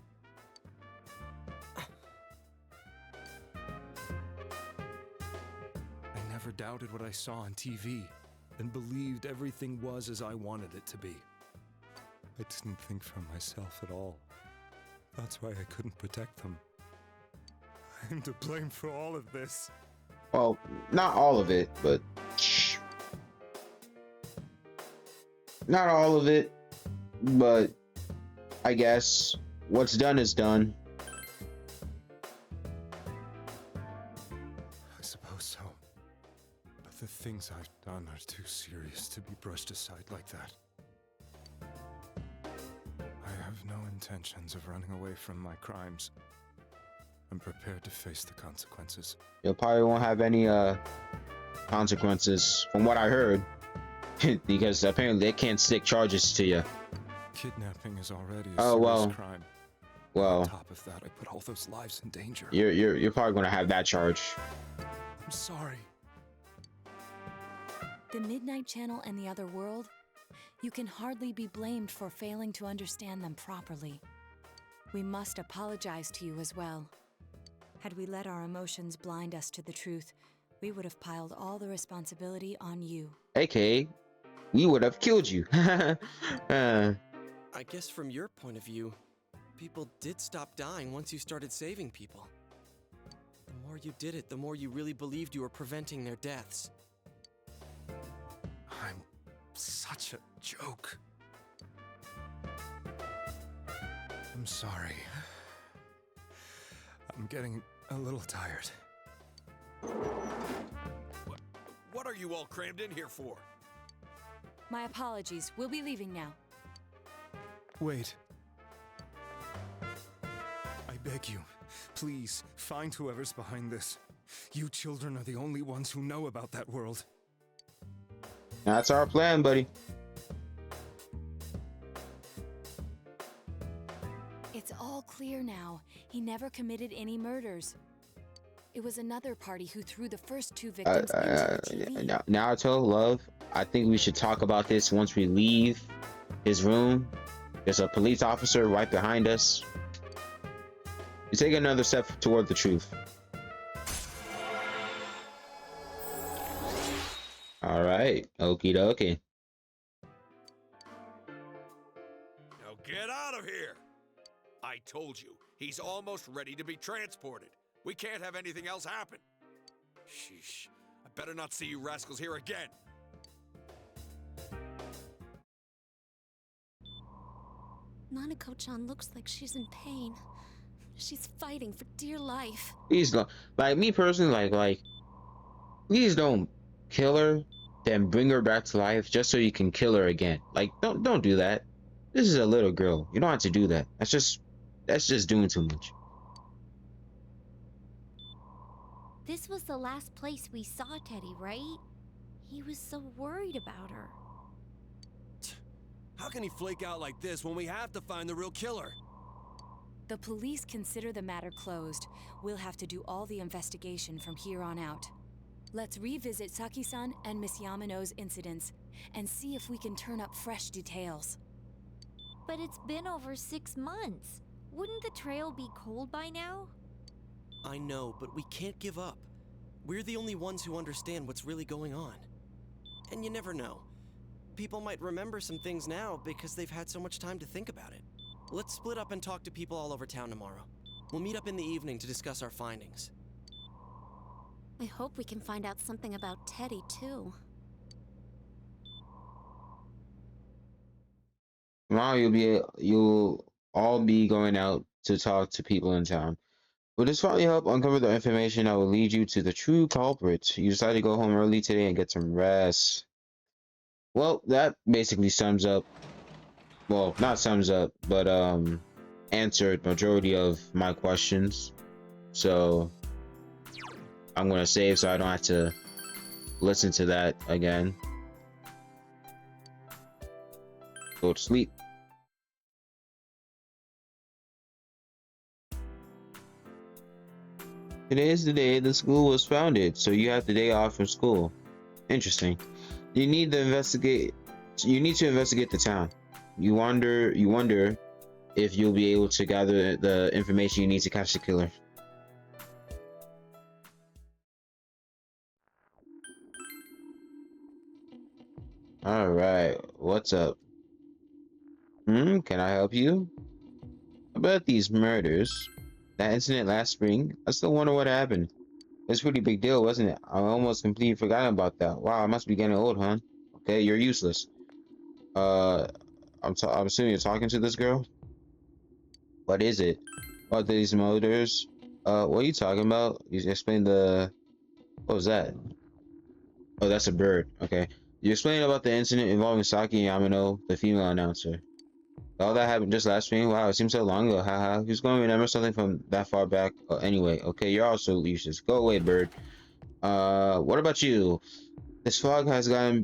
[SPEAKER 5] I never doubted what I saw on TV, and believed everything was as I wanted it to be. I didn't think for myself at all. That's why I couldn't protect them. I'm to blame for all of this.
[SPEAKER 1] Well, not all of it, but not all of it. But I guess what's done is done.
[SPEAKER 5] I suppose so. But the things I've done are too serious to be brushed aside like that. I have no intentions of running away from my crimes. I'm prepared to face the consequences.
[SPEAKER 1] You probably won't have any consequences from what I heard. Because apparently they can't stick charges to you.
[SPEAKER 5] Kidnapping is already a serious crime.
[SPEAKER 1] Well,
[SPEAKER 5] on top of that, I put all those lives in danger.
[SPEAKER 1] You're probably gonna have that charge.
[SPEAKER 5] I'm sorry.
[SPEAKER 11] The Midnight Channel and the other world? You can hardly be blamed for failing to understand them properly. We must apologize to you as well. Had we let our emotions blind us to the truth, we would have piled all the responsibility on you.
[SPEAKER 1] AKA, we would have killed you.
[SPEAKER 4] I guess from your point of view, people did stop dying once you started saving people. The more you did it, the more you really believed you were preventing their deaths.
[SPEAKER 5] I'm such a joke. I'm sorry. I'm getting a little tired.
[SPEAKER 10] What are you all crammed in here for?
[SPEAKER 11] My apologies. We'll be leaving now.
[SPEAKER 5] Wait. I beg you, please, find whoever's behind this. You children are the only ones who know about that world.
[SPEAKER 1] That's our plan, buddy.
[SPEAKER 11] clear now. He never committed any murders. It was another party who threw the first 2 victims into the TV.
[SPEAKER 1] Naruto, love, I think we should talk about this once we leave his room. There's a police officer right behind us. You take another step toward the truth. All right, okie dokie.
[SPEAKER 10] Now get out of here! I told you, he's almost ready to be transported. We can't have anything else happen. Sheesh. I better not see you rascals here again.
[SPEAKER 9] Nanako-chan looks like she's in pain. She's fighting for dear life.
[SPEAKER 1] Please don't, like me personally, like, please don't kill her, then bring her back to life just so you can kill her again. Like, don't do that. This is a little girl. You don't have to do that. That's just doing too much.
[SPEAKER 7] This was the last place we saw Teddy, right? He was so worried about her.
[SPEAKER 13] How can he flake out like this when we have to find the real killer?
[SPEAKER 11] The police consider the matter closed. We'll have to do all the investigation from here on out. Let's revisit Saki-san and Miss Yamano's incidents and see if we can turn up fresh details.
[SPEAKER 7] But it's been over 6 months. Wouldn't the trail be cold by now?
[SPEAKER 4] I know, but we can't give up. We're the only ones who understand what's really going on. And you never know. People might remember some things now because they've had so much time to think about it. Let's split up and talk to people all over town tomorrow. We'll meet up in the evening to discuss our findings.
[SPEAKER 9] I hope we can find out something about Teddy, too.
[SPEAKER 1] Tomorrow you'll all be going out to talk to people in town. Will this finally help uncover the information that will lead you to the true culprit? You decided to go home early today and get some rest. Well, that basically sums up, well, not sums up, but answered majority of my questions. So I'm gonna save so I don't have to listen to that again. Go to sleep. Today is the day the school was founded, so you have the day off from school. Interesting. You need to investigate the town. You wonder if you'll be able to gather the information you need to catch the killer. Alright, what's up? Can I help you? About these murders? That incident last spring? I still wonder what happened. It's a pretty big deal, wasn't it? I almost completely forgot about that. Wow, I must be getting old, huh? Okay, you're useless. I'm assuming you're talking to this girl? What is it? What are these murders? What are you talking about? You explained the... What was that? Oh, that's a bird. Okay. You explained about the incident involving Saki Yamano, the female announcer. All that happened just last spring? Wow, it seems so long ago. Haha. Who's going to remember something from that far back? Anyway, okay, you're also useless. Go away, bird. What about you? This fog has got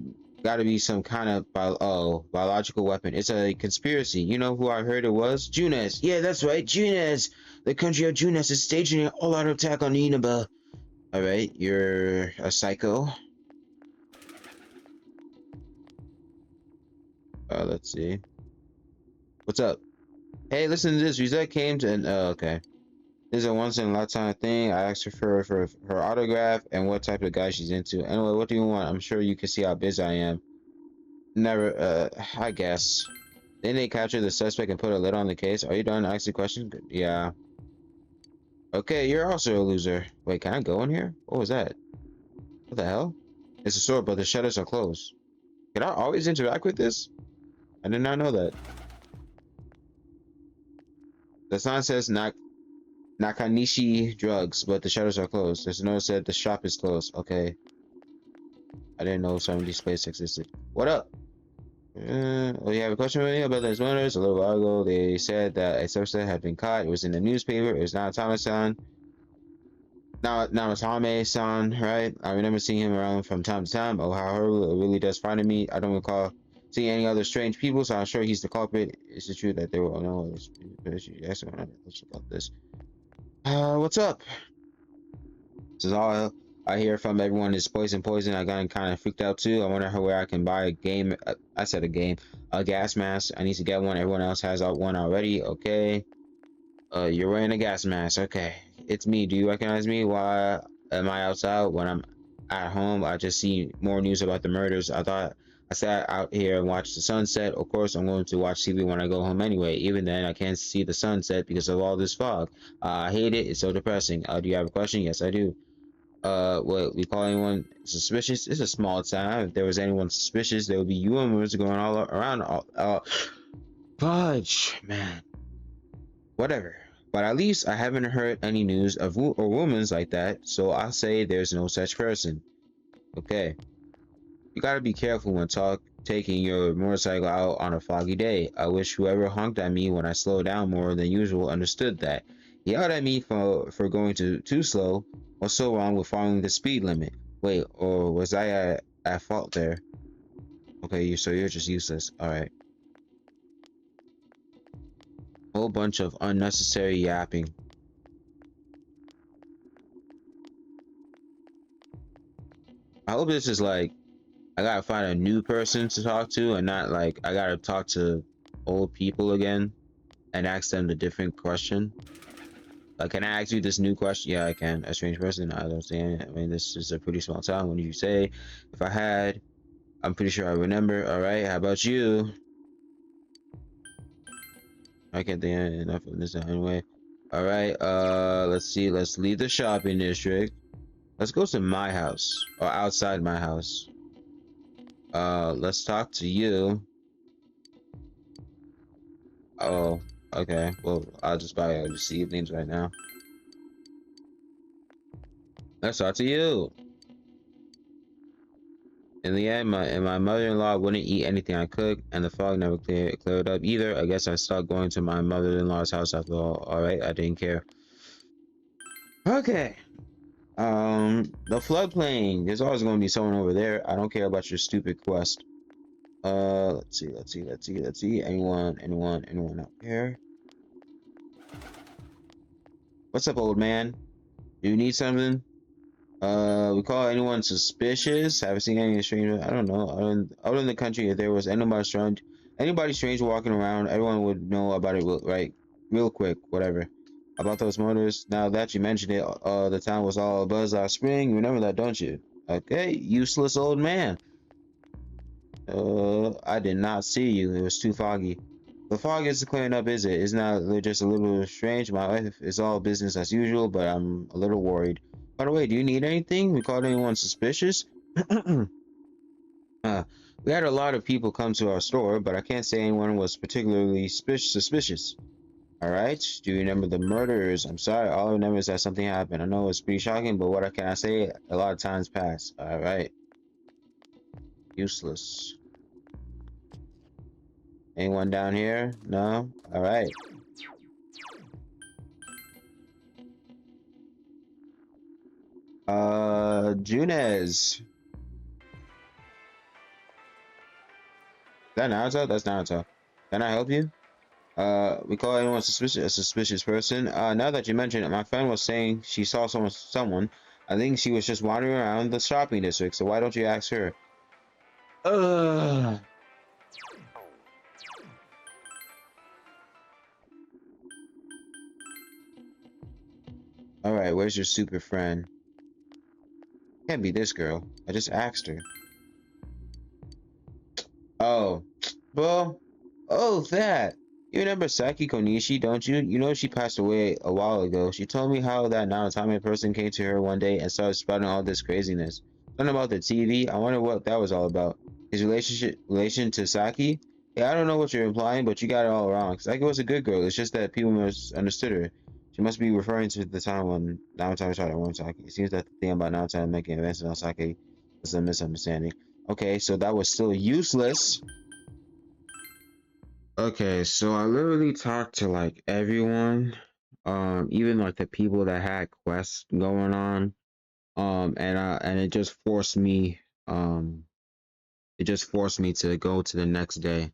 [SPEAKER 1] to be some kind of biological weapon. It's a conspiracy. You know who I heard it was? Junes. Yeah, that's right, Junes. The country of Junes is staging an all-out attack on Inaba. Alright, you're a psycho. Let's see. What's up? Hey, listen to this. Rosette came to, and okay. This is a once in a lifetime thing. I asked her for her autograph and what type of guy she's into. Anyway, what do you want? I'm sure you can see how busy I am. Never, I guess. Didn't they capture the suspect and put a lid on the case? Are you done asking questions? Yeah. Okay, you're also a loser. Wait, can I go in here? What was that? What the hell? It's a store, but the shutters are closed. Can I always interact with this? I did not know that. The sign says Nakanishi Drugs, but the shutters are closed. There's no said the shop is closed. Okay. I didn't know some of these places existed. What up? Oh, you have a question for me about those murders? A little while ago, they said that a suspect had been caught. It was in the newspaper. It was Naotame-san. Naotame-san, right? I remember seeing him around from time to time. Oh, how horrible. It really does frighten me. I don't recall see any other strange people, so I'm sure he's the culprit. Is it true that there were no other Let's look up this. What's up? This is all I hear from everyone is poison, poison. I got kind of freaked out too. I wonder where I can buy a game. I said a game, a gas mask. I need to get one. Everyone else has one already. Okay. You're wearing a gas mask. Okay. It's me. Do you recognize me? Why am I outside when I'm at home? I just see more news about the murders. I thought I sat out here and watched the sunset. Of course, I'm going to watch TV when I go home anyway. Even then, I can't see the sunset because of all this fog. I hate it. It's so depressing. Do you have a question? Yes, I do. What we call anyone suspicious? It's a small town. If there was anyone suspicious, there would be rumors going all around. Fudge, man. Whatever. But at least I haven't heard any news of or rumors like that, so I'll say there's no such person. Okay. You gotta be careful when taking your motorcycle out on a foggy day. I wish whoever honked at me when I slowed down more than usual understood that. He yelled at me for going too slow. What's so wrong with following the speed limit? Wait, or was I at fault there? Okay, so you're just useless. Alright. Whole bunch of unnecessary yapping. I hope this is like, I gotta find a new person to talk to and not like, I gotta talk to old people again and ask them the different question. Like, can I ask you this new question? Yeah, I can. A strange person? I don't see any. I mean, this is a pretty small town. What did you say? If I had, I'm pretty sure I remember. All right, how about you? I can't think enough of this anyway. All right, let's see. Let's leave the shopping district. Let's go to my house or outside my house. Let's talk to you. Oh. Okay, well, I'll just buy just evenings right now. Let's talk to you. In the end, my mother-in-law wouldn't eat anything I cooked, and the fog never cleared up either. I guess I stopped going to my mother-in-law's house after all. Alright, I didn't care. Okay. The floodplain. There's always going to be someone over there. I don't care about your stupid quest. Let's see. Anyone out here? What's up, old man? Do you need something? We call anyone suspicious? Haven't seen any stranger. I don't know. Out in the country, if there was anybody strange walking around, everyone would know about it, right? Real quick, whatever. About those murders. Now that you mentioned it, the town was all abuzz last spring. You remember that, don't you? Okay, useless old man. I did not see you. It was too foggy. The fog isn't clearing up, is it? Isn't that just a little strange? My life is all business as usual, but I'm a little worried. By the way, do you need anything? We called anyone suspicious? We had a lot of people come to our store, but I can't say anyone was particularly suspicious. Alright? Do you remember the murders? I'm sorry, all I remember is that something happened. I know it's pretty shocking, but what can I say? A lot of times pass. Alright. Useless. Anyone down here? No? Alright. Junez. Is that Naruto? That's Naruto. Can I help you? We call anyone suspicious a suspicious person. Now that you mention it, my friend was saying she saw someone. I think she was just wandering around the shopping district, so why don't you ask her? Alright, where's your super friend? Can't be this girl. I just asked her. Oh. Well, that. You remember Saki Konishi, don't you? You know she passed away a while ago. She told me how that Narutami person came to her one day and started spouting all this craziness. Something about the TV. I wonder what that was all about. His relation to Saki? Yeah, I don't know what you're implying, but you got it all wrong. Saki was a good girl. It's just that people misunderstood her. She must be referring to the time when Narutami tried to warn Saki. It seems that the thing about Narutami making advances on Saki was a misunderstanding. Okay, so that was still useless. Okay, so I literally talked to like everyone, even like the people that had quests going on, and it just forced me, it just forced me to go to the next day.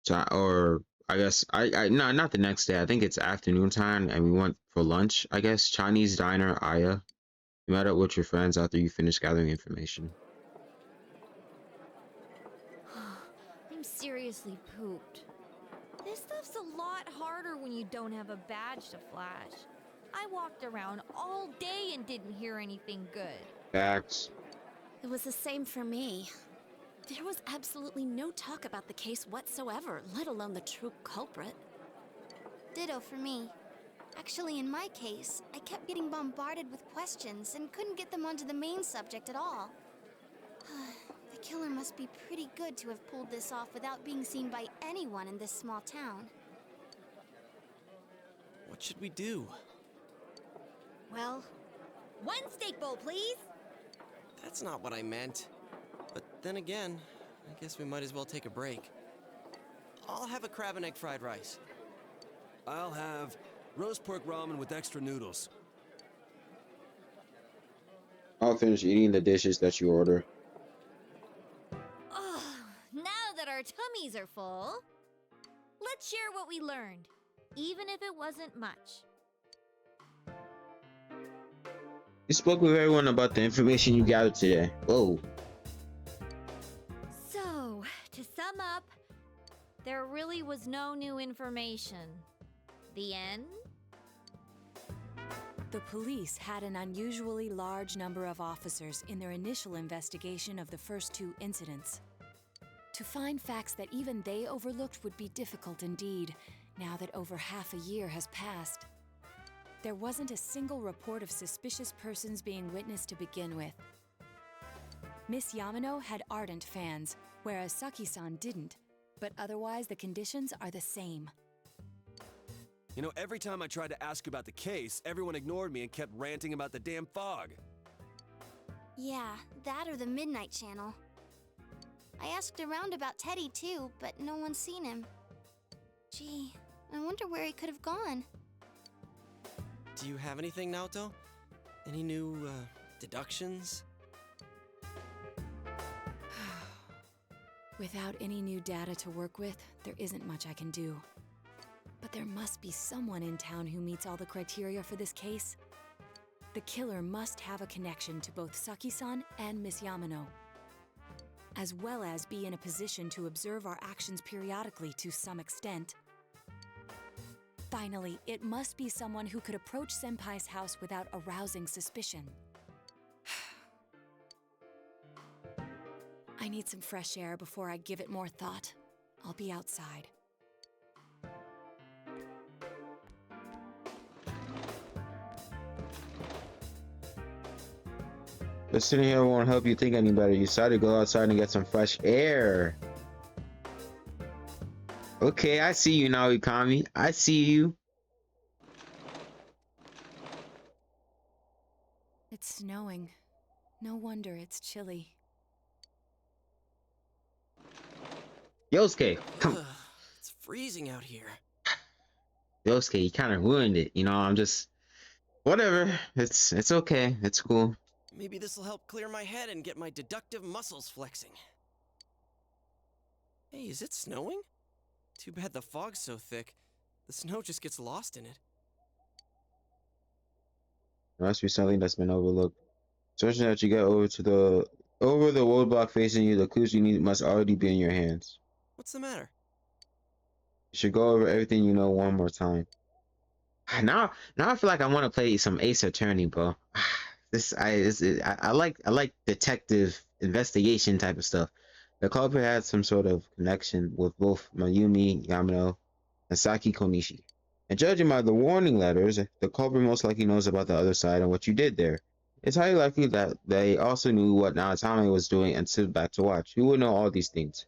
[SPEAKER 1] So, or I guess I no, not the next day. I think it's afternoon time, and we went for lunch. I guess Chinese diner Aya. You met up with your friends after you finished gathering information.
[SPEAKER 7] I'm seriously pooped. This stuff's a lot harder when you don't have a badge to flash. I walked around all day and didn't hear anything good.
[SPEAKER 1] Facts.
[SPEAKER 9] It was the same for me. There was absolutely no talk about the case whatsoever, let alone the true culprit.
[SPEAKER 6] Ditto for me. Actually, in my case, I kept getting bombarded with questions and couldn't get them onto the main subject at all. The killer must be pretty good to have pulled this off without being seen by anyone in this small town.
[SPEAKER 4] What should we do?
[SPEAKER 7] Well, one steak bowl, please.
[SPEAKER 4] That's not what I meant. But then again, I guess we might as well take a break. I'll have a crab and egg fried rice.
[SPEAKER 13] I'll have roast pork ramen with extra noodles.
[SPEAKER 1] I'll finish eating the dishes that you order.
[SPEAKER 7] Oh, now that our tummies are full, let's share what we learned, even if it wasn't much.
[SPEAKER 1] You spoke with everyone about the information you gathered today. Whoa.
[SPEAKER 7] So, to sum up, there really was no new information. The end?
[SPEAKER 11] The police had an unusually large number of officers in their initial investigation of the first two incidents. To find facts that even they overlooked would be difficult indeed, now that over half a year has passed. There wasn't a single report of suspicious persons being witnessed to begin with. Miss Yamano had ardent fans, whereas Saki-san didn't, but otherwise the conditions are the same.
[SPEAKER 13] You know, every time I tried to ask about the case, everyone ignored me and kept ranting about the damn fog.
[SPEAKER 6] Yeah, that or the Midnight Channel. I asked around about Teddy too, but no one's seen him. Gee, I wonder where he could have gone.
[SPEAKER 4] Do you have anything, Naoto? Any new, deductions?
[SPEAKER 11] Without any new data to work with, there isn't much I can do. But there must be someone in town who meets all the criteria for this case. The killer must have a connection to both Saki-san and Miss Yamano, as well as be in a position to observe our actions periodically to some extent. Finally, it must be someone who could approach Senpai's house without arousing suspicion. I need some fresh air before I give it more thought. I'll be outside.
[SPEAKER 1] Just sitting here won't help you think any better. You decided to go outside and get some fresh air. Okay, I see you now, Ikami. I see you.
[SPEAKER 11] It's snowing. No wonder it's chilly.
[SPEAKER 1] Yosuke, come.
[SPEAKER 4] It's freezing out here.
[SPEAKER 1] Yosuke, you kind of ruined it. You know, I'm just... Whatever. It's okay. It's cool.
[SPEAKER 4] Maybe this'll help clear my head and get my deductive muscles flexing. Hey, is it snowing? Too bad the fog's so thick. The snow just gets lost in it.
[SPEAKER 1] There must be something that's been overlooked. Searching that you get over the roadblock facing you, the clues you need must already be in your hands.
[SPEAKER 4] What's the matter?
[SPEAKER 1] You should go over everything you know one more time. Now I feel like I want to play some Ace Attorney, bro. I like detective investigation type of stuff. The culprit had some sort of connection with both Mayumi Yamano and Saki Konishi. And judging by the warning letters, the culprit most likely knows about the other side and what you did there. It's highly likely that they also knew what Naotame was doing and stood back to watch. Who would know all these things?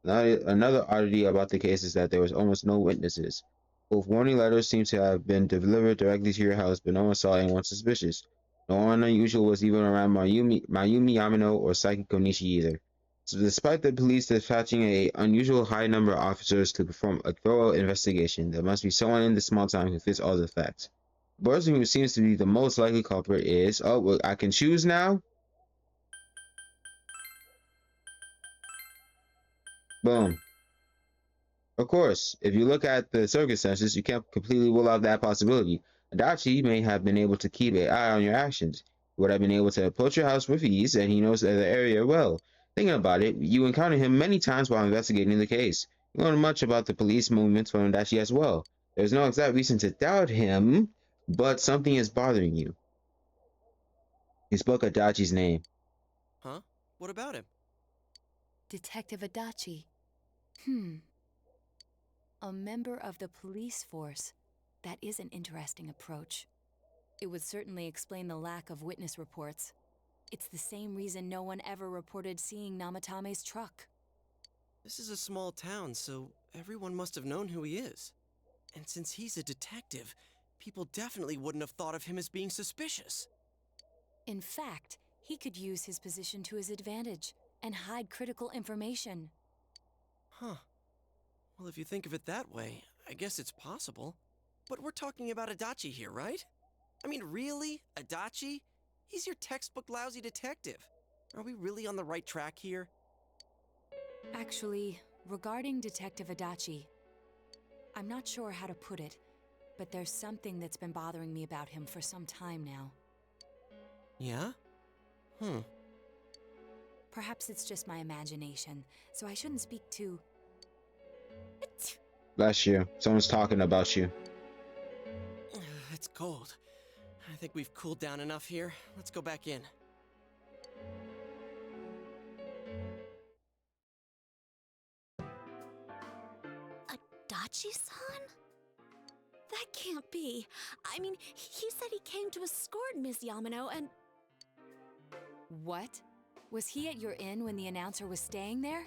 [SPEAKER 1] Another oddity about the case is that there was almost no witnesses. Both warning letters seem to have been delivered directly to your house, but no one saw anyone suspicious. No one unusual was even around Mayumi Yamano or Saki Konishi either. So despite the police dispatching an unusual high number of officers to perform a thorough investigation, there must be someone in this small town who fits all the facts. The person who seems to be the most likely culprit is... Oh, well, I can choose now? Boom. Of course, if you look at the circumstances, you can't completely rule out that possibility. Adachi may have been able to keep an eye on your actions. He would have been able to approach your house with ease, and he knows the area well. Thinking about it, you encountered him many times while investigating the case. You learn much about the police movements from Adachi as well. There's no exact reason to doubt him, but something is bothering you. He spoke Adachi's name.
[SPEAKER 4] Huh? What about him?
[SPEAKER 11] Detective Adachi. A member of the police force. That is an interesting approach. It would certainly explain the lack of witness reports. It's the same reason no one ever reported seeing Namatame's truck.
[SPEAKER 4] This is a small town, so everyone must have known who he is. And since he's a detective, people definitely wouldn't have thought of him as being suspicious.
[SPEAKER 11] In fact, he could use his position to his advantage and hide critical information.
[SPEAKER 4] Huh. Well, if you think of it that way, I guess it's possible. But we're talking about Adachi here, right? I mean, really? Adachi? He's your textbook lousy detective. Are we really on the right track here?
[SPEAKER 11] Actually, regarding Detective Adachi, I'm not sure how to put it, but there's something that's been bothering me about him for some time now.
[SPEAKER 4] Yeah?
[SPEAKER 11] Perhaps it's just my imagination, so I shouldn't speak too...
[SPEAKER 1] Bless you. Someone's talking about you.
[SPEAKER 4] It's cold. I think we've cooled down enough here. Let's go back in.
[SPEAKER 9] Adachi-san? That can't be. I mean, he said he came to escort Ms. Yamano and...
[SPEAKER 11] What? Was he at your inn when the announcer was staying there?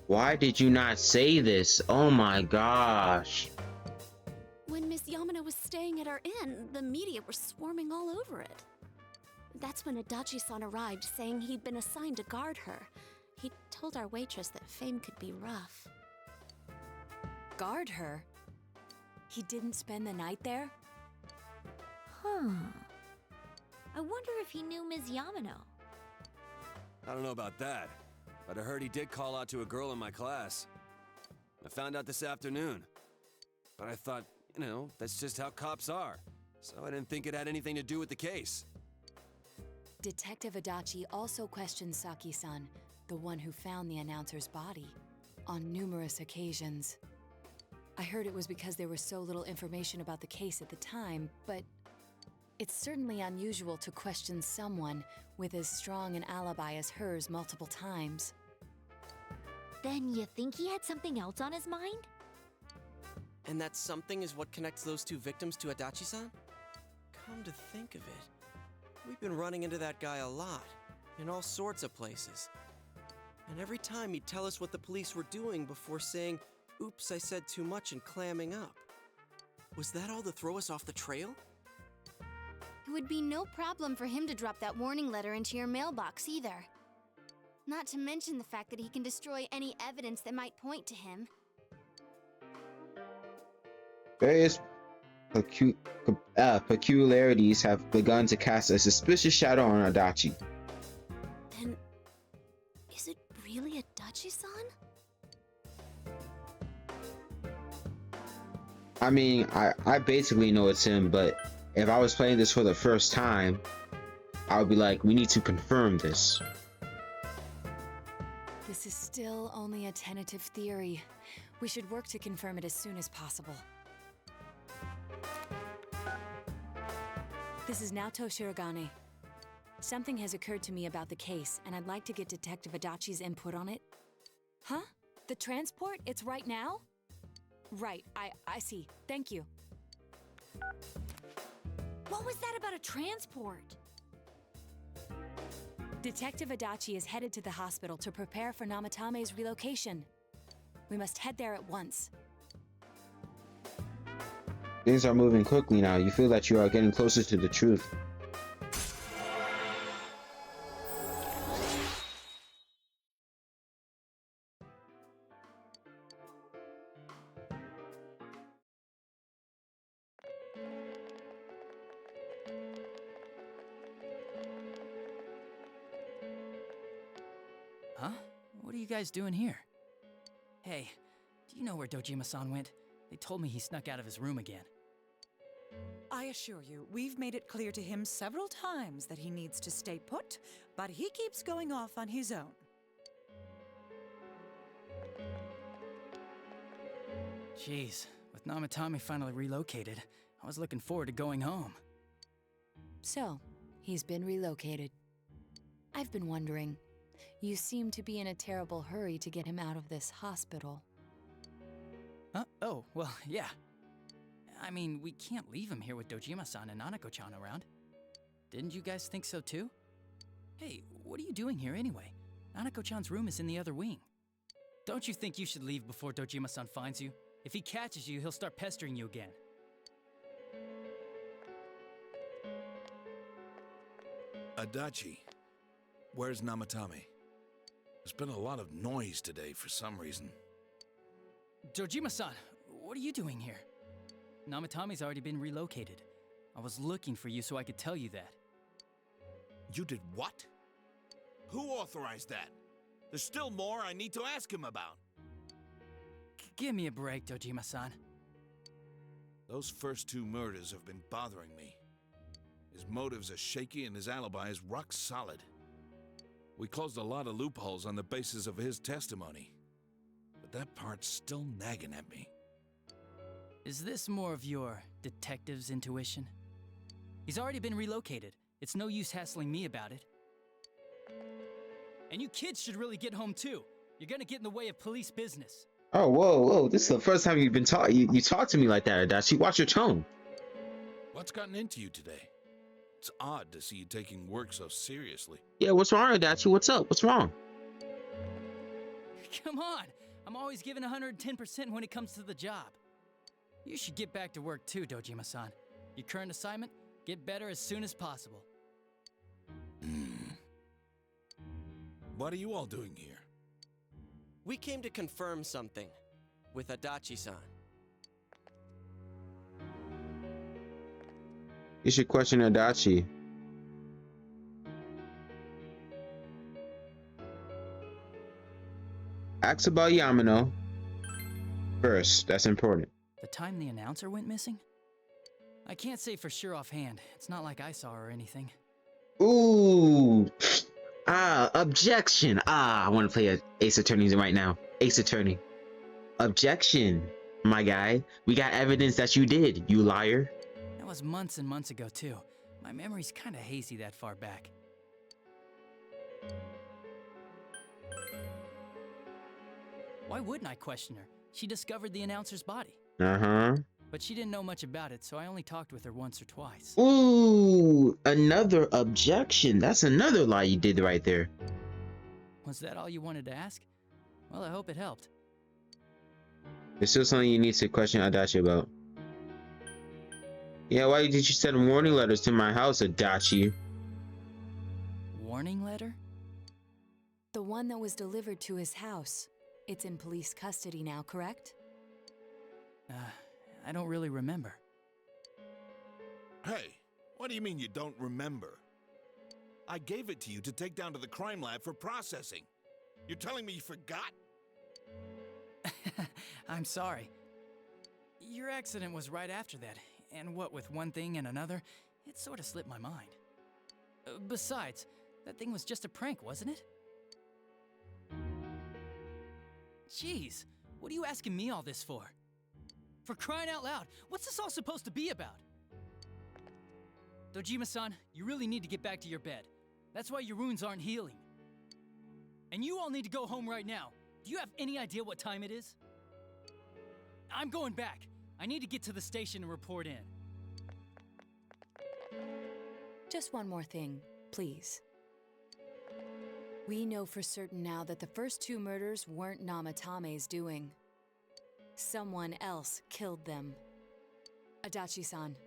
[SPEAKER 1] Why did you not say this? Oh my gosh.
[SPEAKER 9] When Miss Yamano was staying at our inn, the media were swarming all over it. That's when Adachi-san arrived, saying he'd been assigned to guard her. He told our waitress that fame could be rough.
[SPEAKER 11] Guard her? He didn't spend the night there?
[SPEAKER 7] Huh. I wonder if he knew Ms. Yamano.
[SPEAKER 13] I don't know about that, but I heard he did call out to a girl in my class. I found out this afternoon. But I thought, you know, that's just how cops are. So I didn't think it had anything to do with the case.
[SPEAKER 11] Detective Adachi also questioned Saki-san, the one who found the announcer's body, on numerous occasions. I heard it was because there was so little information about the case at the time, but it's certainly unusual to question someone with as strong an alibi as hers multiple times.
[SPEAKER 7] Then you think he had something else on his mind?
[SPEAKER 4] And that something is what connects those two victims to Adachi-san? Come to think of it, we've been running into that guy a lot, in all sorts of places. And every time he'd tell us what the police were doing before saying, "Oops, I said too much," and clamming up. Was that all to throw us off the trail?
[SPEAKER 6] It would be no problem for him to drop that warning letter into your mailbox either. Not to mention the fact that he can destroy any evidence that might point to him.
[SPEAKER 1] Various peculiarities have begun to cast a suspicious shadow on Adachi.
[SPEAKER 9] Then, is it really Adachi-san?
[SPEAKER 1] I mean, I basically know it's him, but if I was playing this for the first time, I would be like, we need to confirm this.
[SPEAKER 11] This is still only a tentative theory. We should work to confirm it as soon as possible. This is Naoto Shirogane. Something has occurred to me about the case, and I'd like to get Detective Adachi's input on it. Huh? The transport? It's right now? Right, I see. Thank you.
[SPEAKER 7] What was that about a transport?
[SPEAKER 11] Detective Adachi is headed to the hospital to prepare for Namatame's relocation. We must head there at once.
[SPEAKER 1] Things are moving quickly now. You feel that you are getting closer to the truth.
[SPEAKER 14] Huh? What are you guys doing here? Hey, do you know where Dojima-san went? They told me he snuck out of his room again.
[SPEAKER 15] I assure you, we've made it clear to him several times that he needs to stay put, but he keeps going off on his own.
[SPEAKER 14] Jeez, with Namatame finally relocated, I was looking forward to going home.
[SPEAKER 11] So, he's been relocated. I've been wondering, you seem to be in a terrible hurry to get him out of this hospital.
[SPEAKER 14] Huh? Oh, well, yeah. I mean, we can't leave him here with Dojima-san and Nanako-chan around. Didn't you guys think so too? Hey, what are you doing here anyway? Nanako-chan's room is in the other wing. Don't you think you should leave before Dojima-san finds you? If he catches you, he'll start pestering you again.
[SPEAKER 10] Adachi, where's Namatame? There's been a lot of noise today for some reason.
[SPEAKER 14] Dojima-san, what are you doing here? Namatame's already been relocated. I was looking for you so I could tell you that.
[SPEAKER 16] You did what? Who authorized that? There's still more I need to ask him about.
[SPEAKER 14] Give me a break, Dojima-san.
[SPEAKER 10] Those first 2 murders have been bothering me. His motives are shaky and his alibi is rock solid. We closed a lot of loopholes on the basis of his testimony. But that part's still nagging at me.
[SPEAKER 14] Is this more of your detective's intuition? He's already been relocated. It's no use hassling me about it. And you kids should really get home too. You're gonna get in the way of police business.
[SPEAKER 1] Oh, whoa. This is the first time you've been you talk to me like that, Adachi. Watch your tone.
[SPEAKER 10] What's gotten into you today? It's odd to see you taking work so seriously.
[SPEAKER 1] Yeah, what's wrong, Adachi? What's up? What's wrong?
[SPEAKER 14] Come on. I'm always giving 110% when it comes to the job. You should get back to work too, Dojima-san. Your current assignment, get better as soon as possible.
[SPEAKER 10] What are you all doing here?
[SPEAKER 4] We came to confirm something with Adachi-san.
[SPEAKER 1] You should question Adachi. Ask about Yamano first. That's important.
[SPEAKER 14] The time the announcer went missing? I can't say for sure offhand. It's not like I saw her or anything.
[SPEAKER 1] Ooh. Objection. I want to play a Ace Attorney right now. Ace Attorney. Objection, my guy. We got evidence that you did, you liar.
[SPEAKER 14] That was months and months ago, too. My memory's kinda hazy that far back. Why wouldn't I question her? She discovered the announcer's body.
[SPEAKER 1] Uh-huh.
[SPEAKER 14] But she didn't know much about it, so I only talked with her once or twice.
[SPEAKER 1] Ooh, another objection. That's another lie you did right there.
[SPEAKER 14] Was that all you wanted to ask? Well, I hope it helped.
[SPEAKER 1] There's still something you need to question Adachi about. Yeah, why did you send warning letters to my house, Adachi?
[SPEAKER 14] Warning letter?
[SPEAKER 11] The one that was delivered to his house. It's in police custody now, correct?
[SPEAKER 14] I don't really remember.
[SPEAKER 16] Hey, what do you mean you don't remember? I gave it to you to take down to the crime lab for processing. You're telling me you forgot?
[SPEAKER 14] I'm sorry. Your accident was right after that, and what with one thing and another, it sort of slipped my mind. Besides, that thing was just a prank, wasn't it? Jeez, what are you asking me all this for? For crying out loud, what's this all supposed to be about? Dojima-san, you really need to get back to your bed. That's why your wounds aren't healing. And you all need to go home right now. Do you have any idea what time it is? I'm going back. I need to get to the station and report in.
[SPEAKER 11] Just one more thing, please. We know for certain now that the first 2 murders weren't Namatame's doing. Someone else killed them. Adachi-san,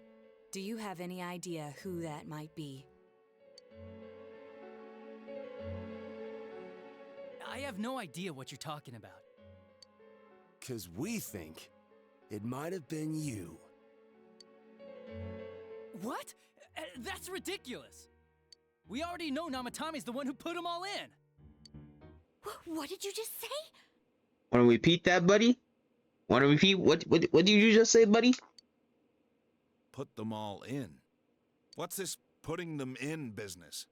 [SPEAKER 11] do you have any idea who that might be?
[SPEAKER 14] I have no idea what you're talking about.
[SPEAKER 13] 'Cause we think it might have been you.
[SPEAKER 14] What? That's ridiculous! We already know Namatame's the one who put them all in!
[SPEAKER 9] What did you just say?
[SPEAKER 1] Want to repeat that, buddy? Want to repeat what did you just say, buddy?
[SPEAKER 16] Put them all in. What's this putting them in business?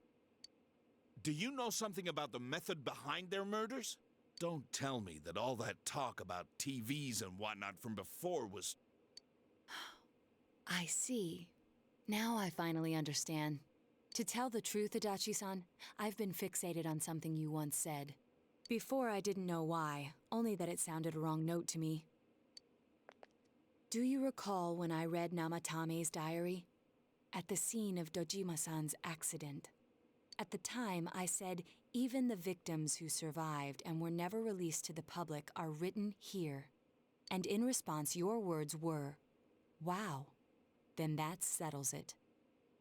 [SPEAKER 16] Do you know something about the method behind their murders? Don't tell me that all that talk about TVs and whatnot from before was...
[SPEAKER 11] I see. Now I finally understand. To tell the truth, Adachi-san, I've been fixated on something you once said. Before I didn't know why, only that it sounded a wrong note to me. Do you recall when I read Namatame's diary? At the scene of Dojima-san's accident. At the time, I said, even the victims who survived and were never released to the public are written here. And in response, your words were, wow, then that settles it.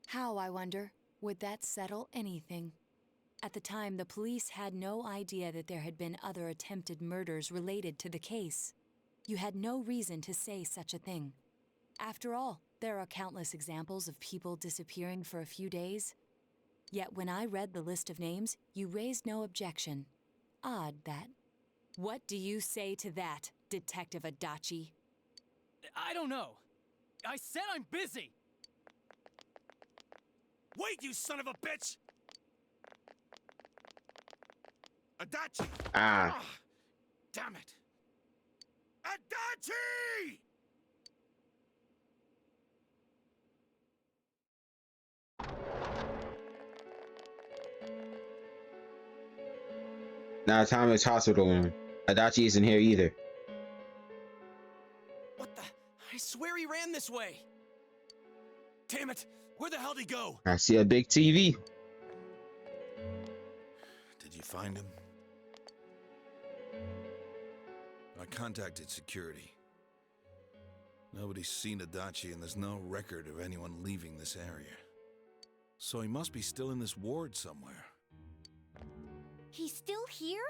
[SPEAKER 11] How, I wonder, would that settle anything? At the time, the police had no idea that there had been other attempted murders related to the case. You had no reason to say such a thing. After all, there are countless examples of people disappearing for a few days. Yet when I read the list of names, you raised no objection. Odd, that. What do you say to that, Detective Adachi?
[SPEAKER 14] I don't know. I said I'm busy!
[SPEAKER 16] Wait, you son of a bitch! Adachi!
[SPEAKER 1] Ah.
[SPEAKER 16] Damn it! Adachi!
[SPEAKER 1] Now Tommy's hospital room. Adachi isn't here either.
[SPEAKER 4] What the? I swear he ran this way.
[SPEAKER 13] Damn it! Where the hell did he go?
[SPEAKER 1] I see a big TV.
[SPEAKER 16] Did you find him? I contacted security. Nobody's seen Adachi and there's no record of anyone leaving this area. So he must be still in this ward somewhere.
[SPEAKER 7] He's still here?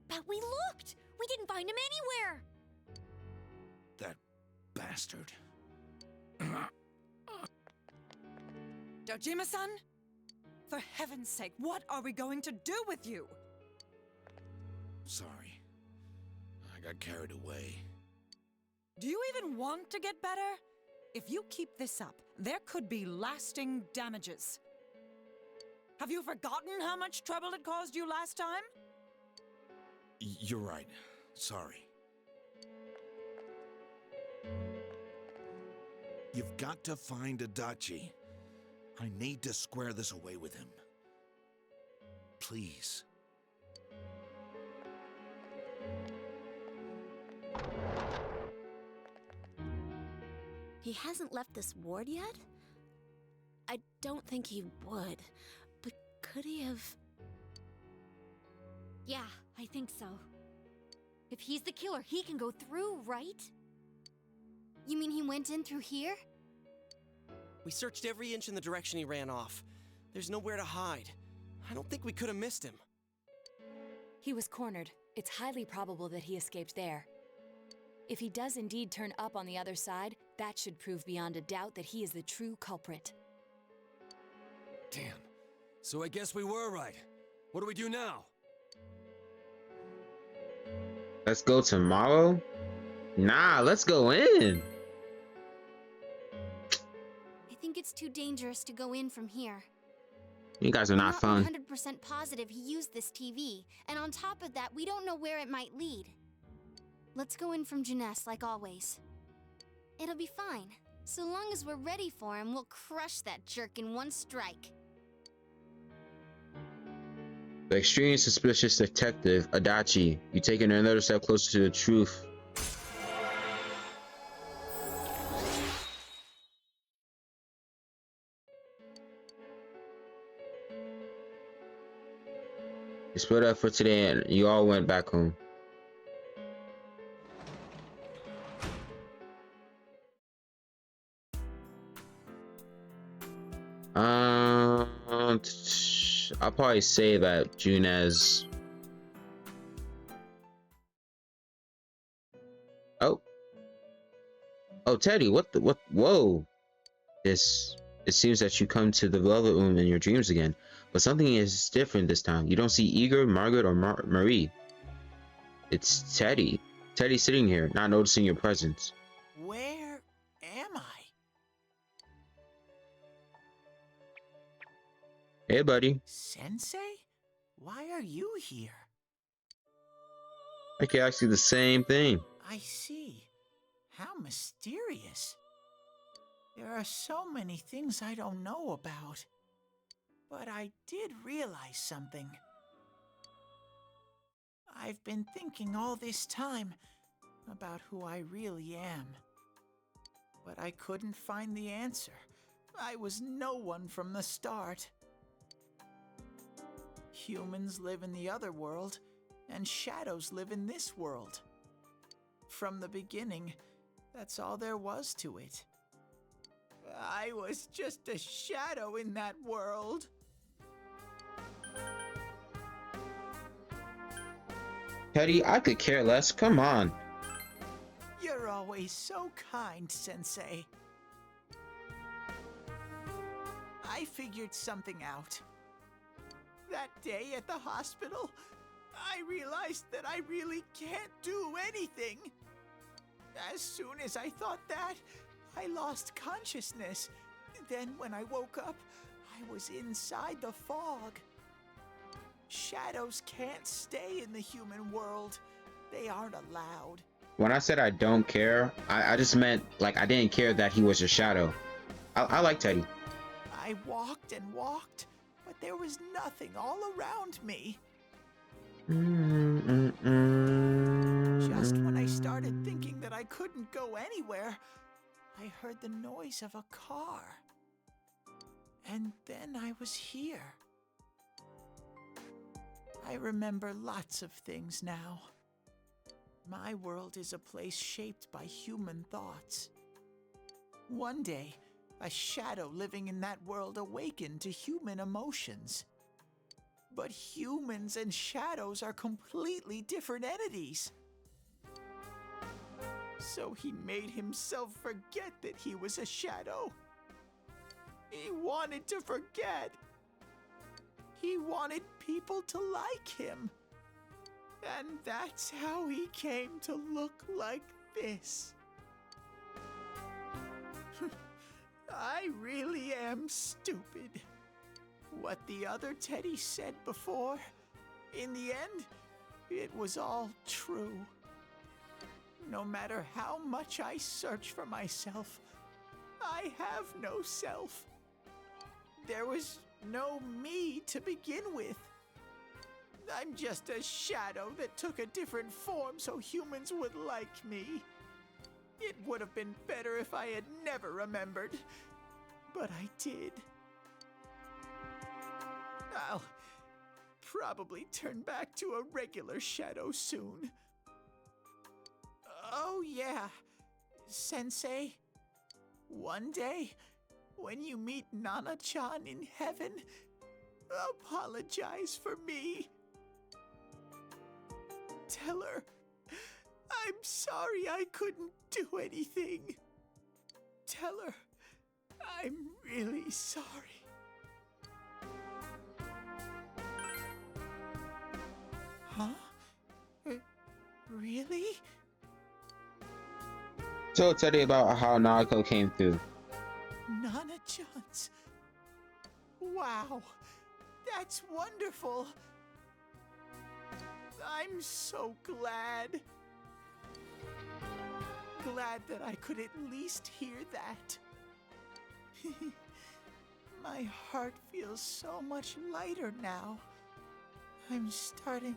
[SPEAKER 7] But we looked! We didn't find him anywhere!
[SPEAKER 16] That bastard.
[SPEAKER 15] Dojima-san? For heaven's sake, what are we going to do with you?
[SPEAKER 16] Sorry. I got carried away.
[SPEAKER 15] Do you even want to get better? If you keep this up, there could be lasting damages. Have you forgotten how much trouble it caused you last time?
[SPEAKER 16] You're right. Sorry. You've got to find Adachi. I need to square this away with him. Please.
[SPEAKER 9] He hasn't left this ward yet? I don't think he would. But could he have...
[SPEAKER 7] Yeah, I think so. If he's the killer, he can go through, right?
[SPEAKER 6] You mean he went in through here?
[SPEAKER 4] We searched every inch in the direction he ran off. There's nowhere to hide. I don't think we could have missed him.
[SPEAKER 11] He was cornered. It's highly probable that he escaped there. If he does indeed turn up on the other side, that should prove beyond a doubt that he is the true culprit.
[SPEAKER 13] Damn. So I guess we were right. What do we do now?
[SPEAKER 1] Let's go tomorrow? Nah, let's go in.
[SPEAKER 6] I think it's too dangerous to go in from here.
[SPEAKER 1] You guys are not fun.
[SPEAKER 6] I'm not 100% positive he used this TV, and on top of that, we don't know where it might lead. Let's go in from Junes like always. It'll be fine. So long as we're ready for him, we'll crush that jerk in one strike.
[SPEAKER 1] The extremely suspicious detective, Adachi. You taking another step closer to the truth. You split up for today and you all went back home. I'll probably say that Junes. Oh, Teddy, what? Whoa. It seems that you come to the Velvet Room in your dreams again, but something is different this time. You don't see Igor, Margaret, or Marie. It's Teddy. Teddy's sitting here, not noticing your presence.
[SPEAKER 17] Where am I?
[SPEAKER 1] Hey, buddy.
[SPEAKER 17] Sensei? Why are you here?
[SPEAKER 1] I can ask you the same thing.
[SPEAKER 17] I see. How mysterious. There are so many things I don't know about. But I did realize something. I've been thinking all this time about who I really am. But I couldn't find the answer. I was no one from the start. Humans live in the other world, and shadows live in this world. From the beginning, that's all there was to it. I was just a shadow in that world.
[SPEAKER 1] Teddy, I could care less. Come on.
[SPEAKER 17] You're always so kind, Sensei. I figured something out. That day at the hospital, I realized that I really can't do anything. As soon as I thought that, I lost consciousness. Then when I woke up, I was inside the fog. Shadows can't stay in the human world. They aren't allowed.
[SPEAKER 1] When I said I don't care, I just meant, like, I didn't care that he was a shadow. I like Teddy.
[SPEAKER 17] I walked and walked, but there was nothing all around me. Just when I started thinking that I couldn't go anywhere, I heard the noise of a car. And then I was here. I remember lots of things now. My world is a place shaped by human thoughts. One day, a shadow living in that world awakened to human emotions. But humans and shadows are completely different entities. So he made himself forget that he was a shadow. He wanted to forget. He wanted people to like him. And that's how he came to look like this. I really am stupid. What the other Teddy said before, in the end, it was all true. No matter how much I search for myself, I have no self. There was no me to begin with. I'm just a shadow that took a different form so humans would like me. It would have been better if I had never remembered, but I did. I'll probably turn back to a regular shadow soon. Oh yeah, Sensei. One day, when you meet Nana-chan in heaven, apologize for me. Tell her, I'm sorry I couldn't do anything. Tell her, I'm really sorry. Huh? Really?
[SPEAKER 1] So Teddy about how Naoko came through.
[SPEAKER 17] Nana-chan's. Wow, that's wonderful. I'm so glad. Glad that I could at least hear that. My heart feels so much lighter now. I'm starting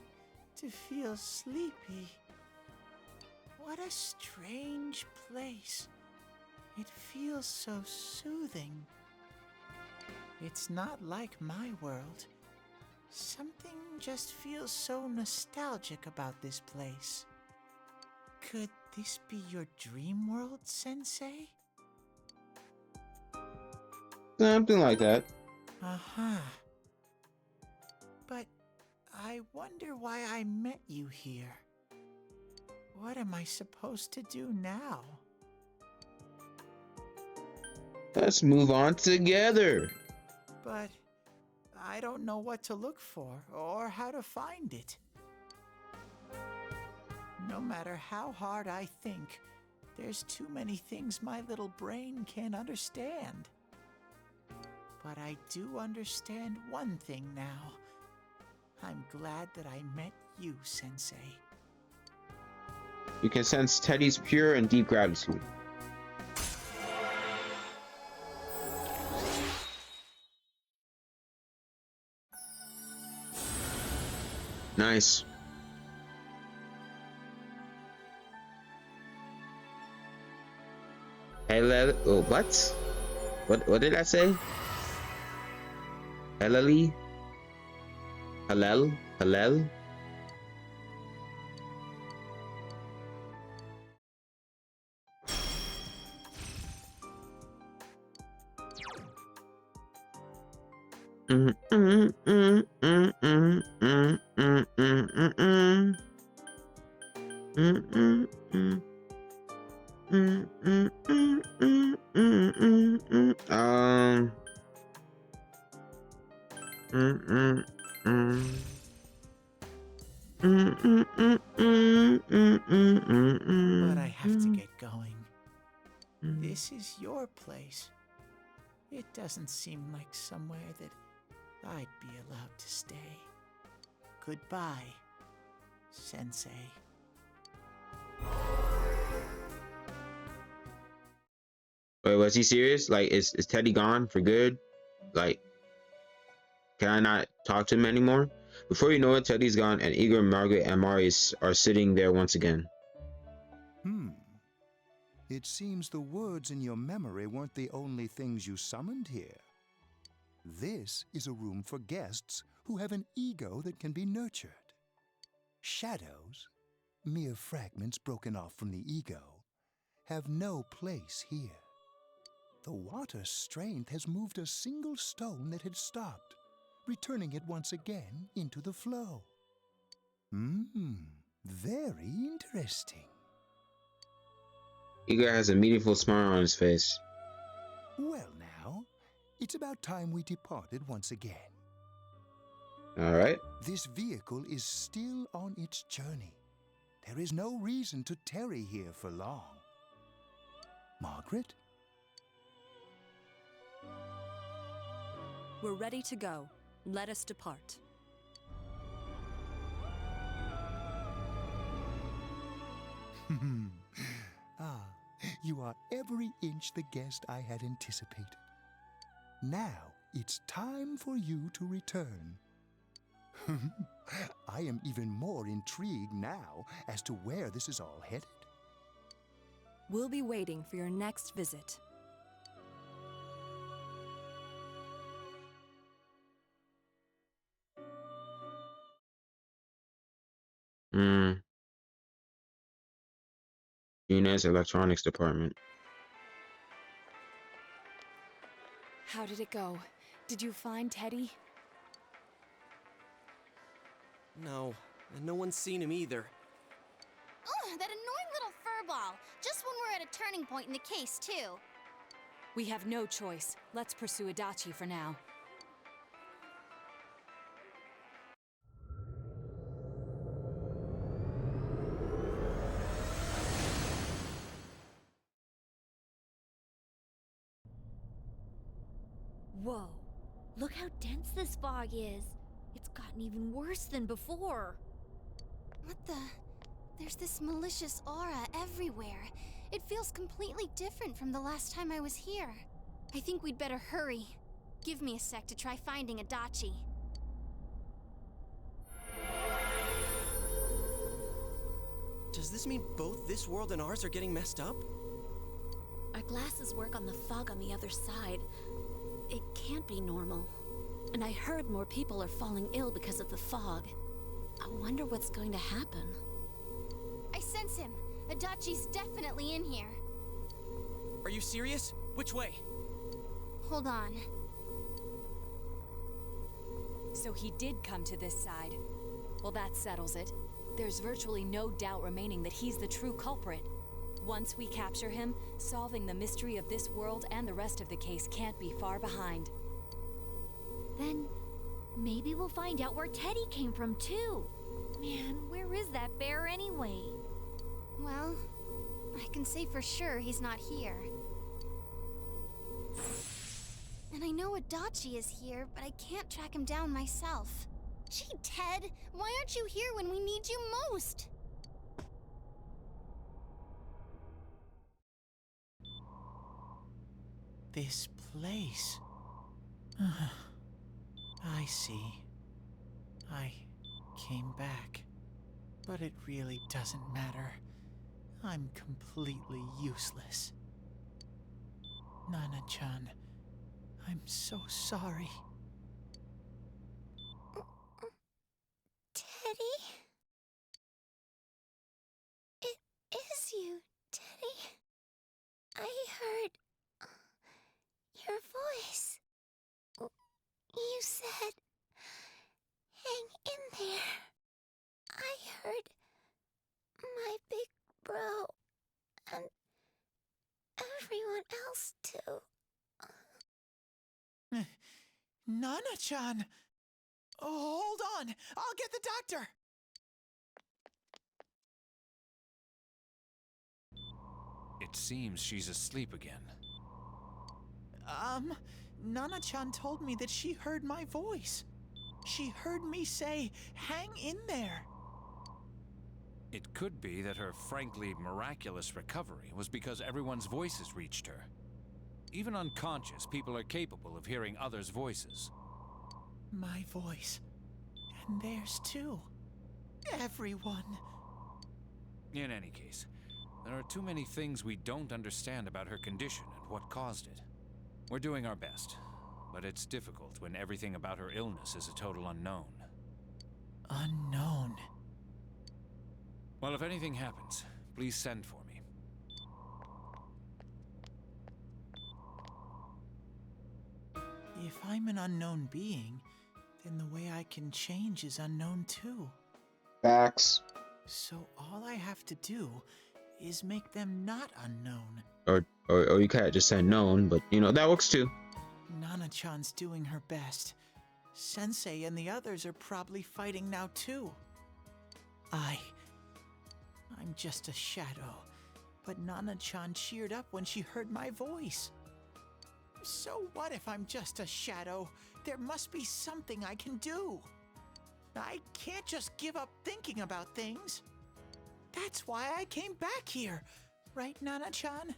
[SPEAKER 17] to feel sleepy. What a strange place. It feels so soothing. It's not like my world. Something just feels so nostalgic about this place. Could this be your dream world, Sensei?
[SPEAKER 1] Something like that.
[SPEAKER 17] Uh-huh. But I wonder why I met you here. What am I supposed to do now?
[SPEAKER 1] Let's move on together.
[SPEAKER 17] But I don't know what to look for or how to find it. No matter how hard I think, there's too many things my little brain can't understand. But I do understand one thing now. I'm glad that I met you, Sensei.
[SPEAKER 1] You can sense Teddy's pure and deep gratitude. Nice. Hello. Oh, what? What did I say? Hallel? Hallel? Hallel?
[SPEAKER 17] But I have to get going. This is your place. It doesn't seem like somewhere that I'd be allowed to stay. Goodbye, Sensei.
[SPEAKER 1] Wait, was he serious? Like, is Teddy gone for good? Like, can I not talk to him anymore? Before you know it, Teddy's gone, and Igor, Margaret, and Marius are sitting there once again.
[SPEAKER 2] It seems the words in your memory weren't the only things you summoned here. This is a room for guests who have an ego that can be nurtured. Shadows, mere fragments broken off from the ego, have no place here. The water's strength has moved a single stone that had stopped, returning it once again into the flow. Very interesting.
[SPEAKER 1] Igor has a meaningful smile on his face.
[SPEAKER 2] Well now, it's about time we departed once again.
[SPEAKER 1] All right.
[SPEAKER 2] This vehicle is still on its journey. There is no reason to tarry here for long. Margaret?
[SPEAKER 8] We're ready to go. Let us depart.
[SPEAKER 2] You are every inch the guest I had anticipated. Now it's time for you to return. I am even more intrigued now as to where this is all headed.
[SPEAKER 8] We'll be waiting for your next visit.
[SPEAKER 1] Yuna's electronics department.
[SPEAKER 11] How did it go? Did you find Teddy?
[SPEAKER 4] No, and no one's seen him either.
[SPEAKER 6] Oh, that annoying little furball! Just when we're at a turning point in the case, too.
[SPEAKER 11] We have no choice. Let's pursue Adachi for now.
[SPEAKER 7] Whoa, look how dense this fog is. It's gotten even worse than before.
[SPEAKER 6] What the? There's this malicious aura everywhere. It feels completely different from the last time I was here. I think we'd better hurry. Give me a sec to try finding Adachi.
[SPEAKER 4] Does this mean both this world and ours are getting messed up?
[SPEAKER 9] Our glasses work on the fog on the other side. It can't be normal. And I heard more people are falling ill because of the fog. I wonder what's going to happen.
[SPEAKER 6] I sense him. Adachi's definitely in here.
[SPEAKER 4] Are you serious? Which way?
[SPEAKER 6] Hold on.
[SPEAKER 11] So he did come to this side. Well, that settles it. There's virtually no doubt remaining that he's the true culprit. Once we capture him, solving the mystery of this world and the rest of the case can't be far behind.
[SPEAKER 7] Then maybe we'll find out where Teddy came from too. Man, where is that bear anyway?
[SPEAKER 6] Well, I can say for sure he's not here. And I know Adachi is here, but I can't track him down myself. Gee, Ted, why aren't you here when we need you most?
[SPEAKER 17] This place. I see. I came back. But it really doesn't matter. I'm completely useless. Nana-chan, I'm so sorry.
[SPEAKER 6] Teddy? It is you, Teddy. I heard your voice. You said, hang in there. I heard my big bro and everyone else too.
[SPEAKER 17] Nana-chan! Oh, hold on! I'll get the doctor!
[SPEAKER 18] It seems she's asleep again.
[SPEAKER 17] Nana-chan told me that she heard my voice. She heard me say, hang in there.
[SPEAKER 18] It could be that her frankly miraculous recovery was because everyone's voices reached her. Even unconscious, people are capable of hearing others' voices.
[SPEAKER 17] My voice. And theirs too. Everyone.
[SPEAKER 18] In any case, there are too many things we don't understand about her condition and what caused it. We're doing our best, but it's difficult when everything about her illness is a total unknown.
[SPEAKER 17] Unknown?
[SPEAKER 18] Well, if anything happens, please send for me.
[SPEAKER 17] If I'm an unknown being, then the way I can change is unknown too.
[SPEAKER 1] Facts.
[SPEAKER 17] So all I have to do is make them not unknown.
[SPEAKER 1] Or you can't just say known, but you know, that works too.
[SPEAKER 17] Nana-chan's doing her best. Sensei and the others are probably fighting now too. I'm just a shadow, but Nana-chan cheered up when she heard my voice. So what if I'm just a shadow? There must be something I can do. I can't just give up thinking about things. That's why I came back here, right, Nana-chan?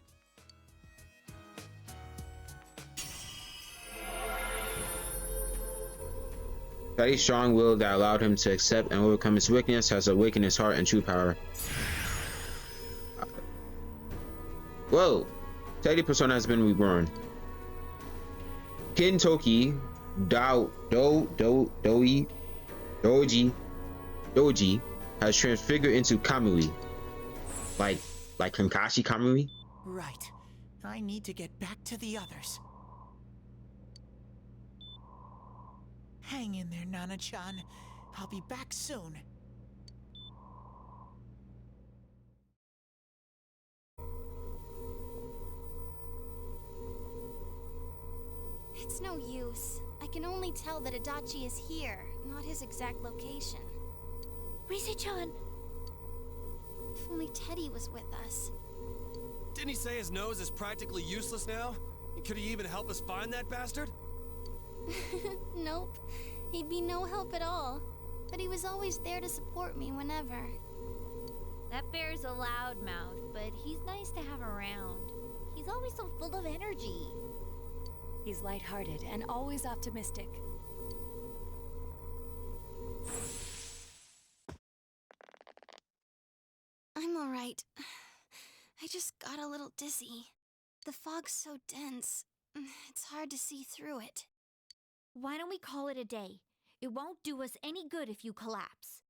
[SPEAKER 1] Teddy's strong will that allowed him to accept and overcome his weakness has awakened his heart and true power. Whoa! Teddy persona has been reborn. Kintoki Doji has transfigured into Kamui. Like Kankashi Kamui?
[SPEAKER 17] Right. I need to get back to the others. Hang in there, Nana-chan. I'll be back soon.
[SPEAKER 6] It's no use. I can only tell that Adachi is here, not his exact location.
[SPEAKER 9] Rise-chan!
[SPEAKER 6] If only Teddy was with us.
[SPEAKER 13] Didn't he say his nose is practically useless now? And could he even help us find that bastard?
[SPEAKER 6] Nope. He'd be no help at all. But he was always there to support me whenever.
[SPEAKER 7] That bear's a loudmouth, but he's nice to have around. He's always so full of energy.
[SPEAKER 8] He's lighthearted and always optimistic.
[SPEAKER 6] I'm alright. I just got a little dizzy. The fog's so dense, it's hard to see through it.
[SPEAKER 7] Why don't we call it a day? It won't do us any good if you collapse.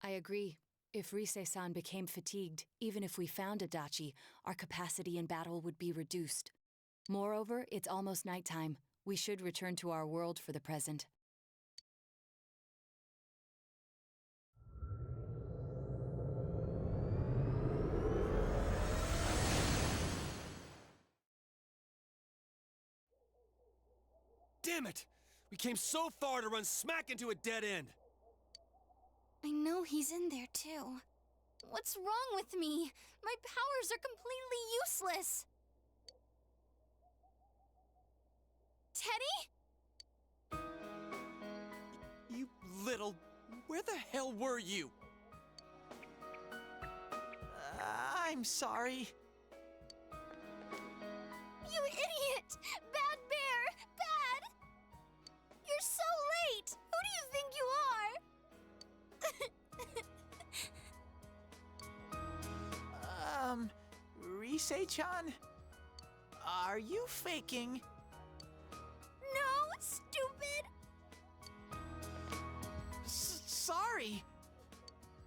[SPEAKER 11] I agree. If Rise-san became fatigued, even if we found Adachi, our capacity in battle would be reduced. Moreover, it's almost nighttime. We should return to our world for the present.
[SPEAKER 13] Damn it! We came so far to run smack into a dead end!
[SPEAKER 6] I know he's in there too. What's wrong with me? My powers are completely useless. Teddy?
[SPEAKER 4] You little... Where the hell were you?
[SPEAKER 17] I'm sorry.
[SPEAKER 6] You idiot! Bad Bear! Bad! You're so late! Who do you think you are?
[SPEAKER 17] Rise-chan? Are you faking?
[SPEAKER 6] No, stupid!
[SPEAKER 17] Sorry.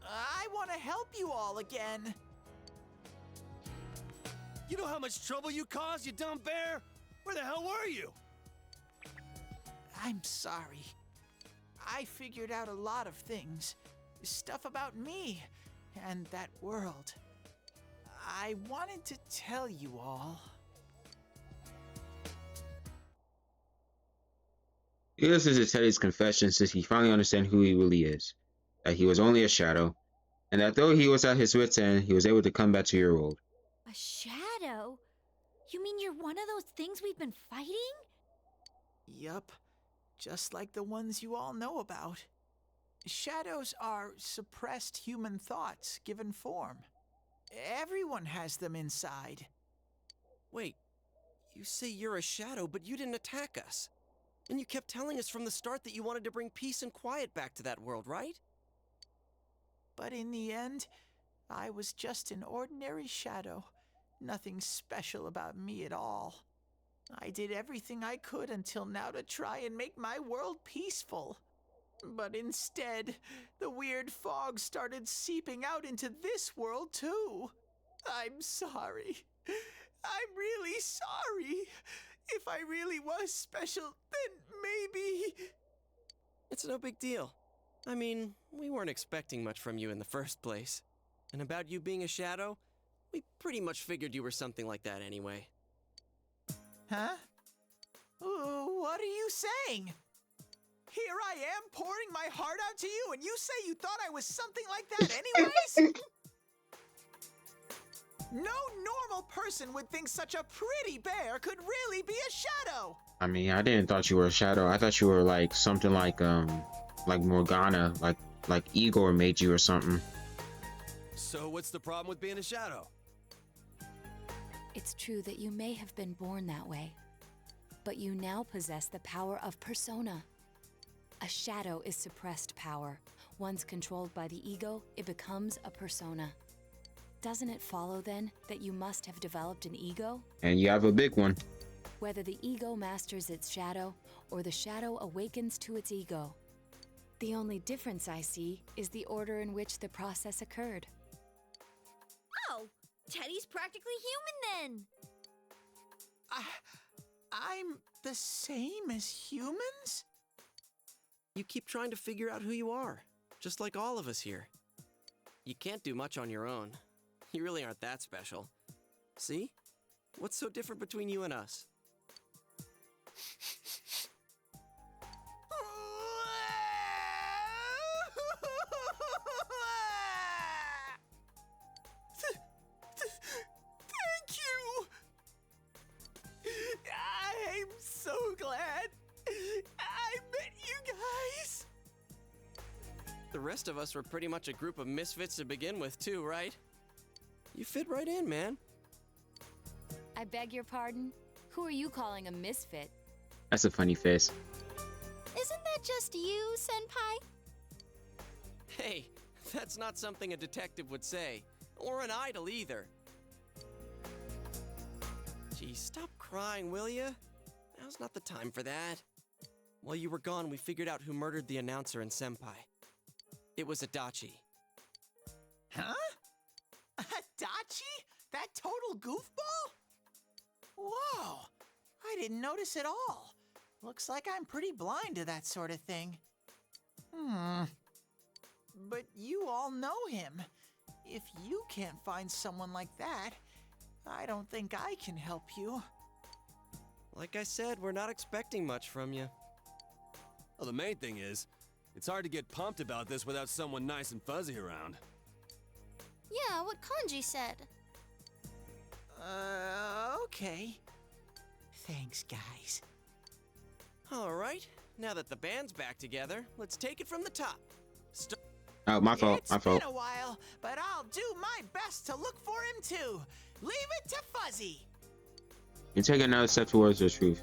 [SPEAKER 17] I want to help you all again.
[SPEAKER 13] You know how much trouble you caused, you dumb bear? Where the hell were you?
[SPEAKER 17] I'm sorry. I figured out a lot of things. Stuff about me and that world. I wanted to tell you all.
[SPEAKER 1] He listens to Teddy's confession since he finally understands who he really is. That he was only a shadow, and that though he was at his wit's end, he was able to come back to your world.
[SPEAKER 7] A shadow? You mean you're one of those things we've been fighting?
[SPEAKER 17] Yup. Just like the ones you all know about. Shadows are suppressed human thoughts given form. Everyone has them inside.
[SPEAKER 4] Wait, you say you're a shadow, but you didn't attack us. And you kept telling us from the start that you wanted to bring peace and quiet back to that world, right?
[SPEAKER 17] But in the end, I was just an ordinary shadow. Nothing special about me at all. I did everything I could until now to try and make my world peaceful. But instead, the weird fog started seeping out into this world too. I'm sorry. I'm really sorry. If I really was special, then maybe...
[SPEAKER 4] It's no big deal. I mean, we weren't expecting much from you in the first place. And about you being a shadow, we pretty much figured you were something like that anyway.
[SPEAKER 17] Huh? What are you saying? Here I am pouring my heart out to you, and you say you thought I was something like that anyways? No normal person would think such a pretty bear could really be a shadow.
[SPEAKER 1] I mean, I didn't thought you were a shadow. I thought you were like something like Morgana, like Igor made you or something.
[SPEAKER 13] So what's the problem with being a shadow?
[SPEAKER 11] It's true that you may have been born that way, but you now possess the power of persona. A shadow is suppressed power. Once controlled by the ego, it becomes a persona. Doesn't it follow then that you must have developed an ego?
[SPEAKER 1] And you have a big one.
[SPEAKER 11] Whether the ego masters its shadow or the shadow awakens to its ego. The only difference I see is the order in which the process occurred.
[SPEAKER 7] Oh, Teddy's practically human then.
[SPEAKER 17] I'm the same as humans?
[SPEAKER 4] You keep trying to figure out who you are, just like all of us here. You can't do much on your own. You really aren't that special. See? What's so different between you and us?
[SPEAKER 17] Thank you! I'm so glad I met you guys!
[SPEAKER 4] The rest of us were pretty much a group of misfits to begin with, too, right? You fit right in, man.
[SPEAKER 11] I beg your pardon? Who are you calling a misfit?
[SPEAKER 1] That's a funny face.
[SPEAKER 6] Isn't that just you, Senpai?
[SPEAKER 4] Hey, that's not something a detective would say. Or an idol, either. Gee, stop crying, will ya? Now's not the time for that. While you were gone, we figured out who murdered the announcer and Senpai. It was Adachi.
[SPEAKER 17] Huh? Adachi? That total goofball? Whoa! I didn't notice at all. Looks like I'm pretty blind to that sort of thing. But you all know him. If you can't find someone like that, I don't think I can help you.
[SPEAKER 4] Like I said, we're not expecting much from you.
[SPEAKER 13] Well, the main thing is, it's hard to get pumped about this without someone nice and fuzzy around.
[SPEAKER 6] Yeah, what Kanji said.
[SPEAKER 17] Okay. Thanks, guys.
[SPEAKER 4] All right, now that the band's back together, let's take it from the top.
[SPEAKER 1] Oh, my fault.
[SPEAKER 17] It's
[SPEAKER 1] My fault.
[SPEAKER 17] been a while, but I'll do my best to look for him too. Leave it to Fuzzy.
[SPEAKER 1] You take another step towards the truth.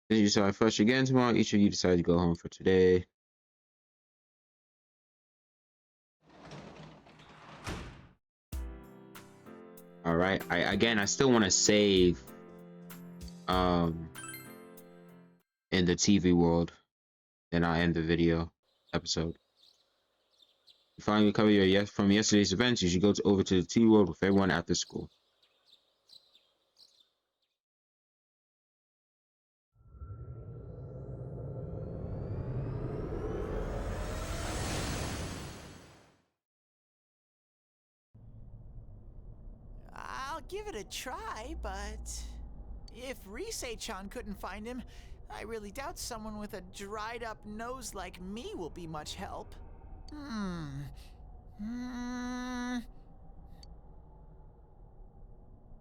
[SPEAKER 1] Then you saw first again tomorrow. Each of you decide to go home for today. All right. I still want to save in the TV world. Then I'll end the video episode. You finally recover your from yesterday's events. You should go over to the TV world with everyone after school.
[SPEAKER 17] I'll give it a try, but if Risei-chan couldn't find him, I really doubt someone with a dried up nose like me will be much help.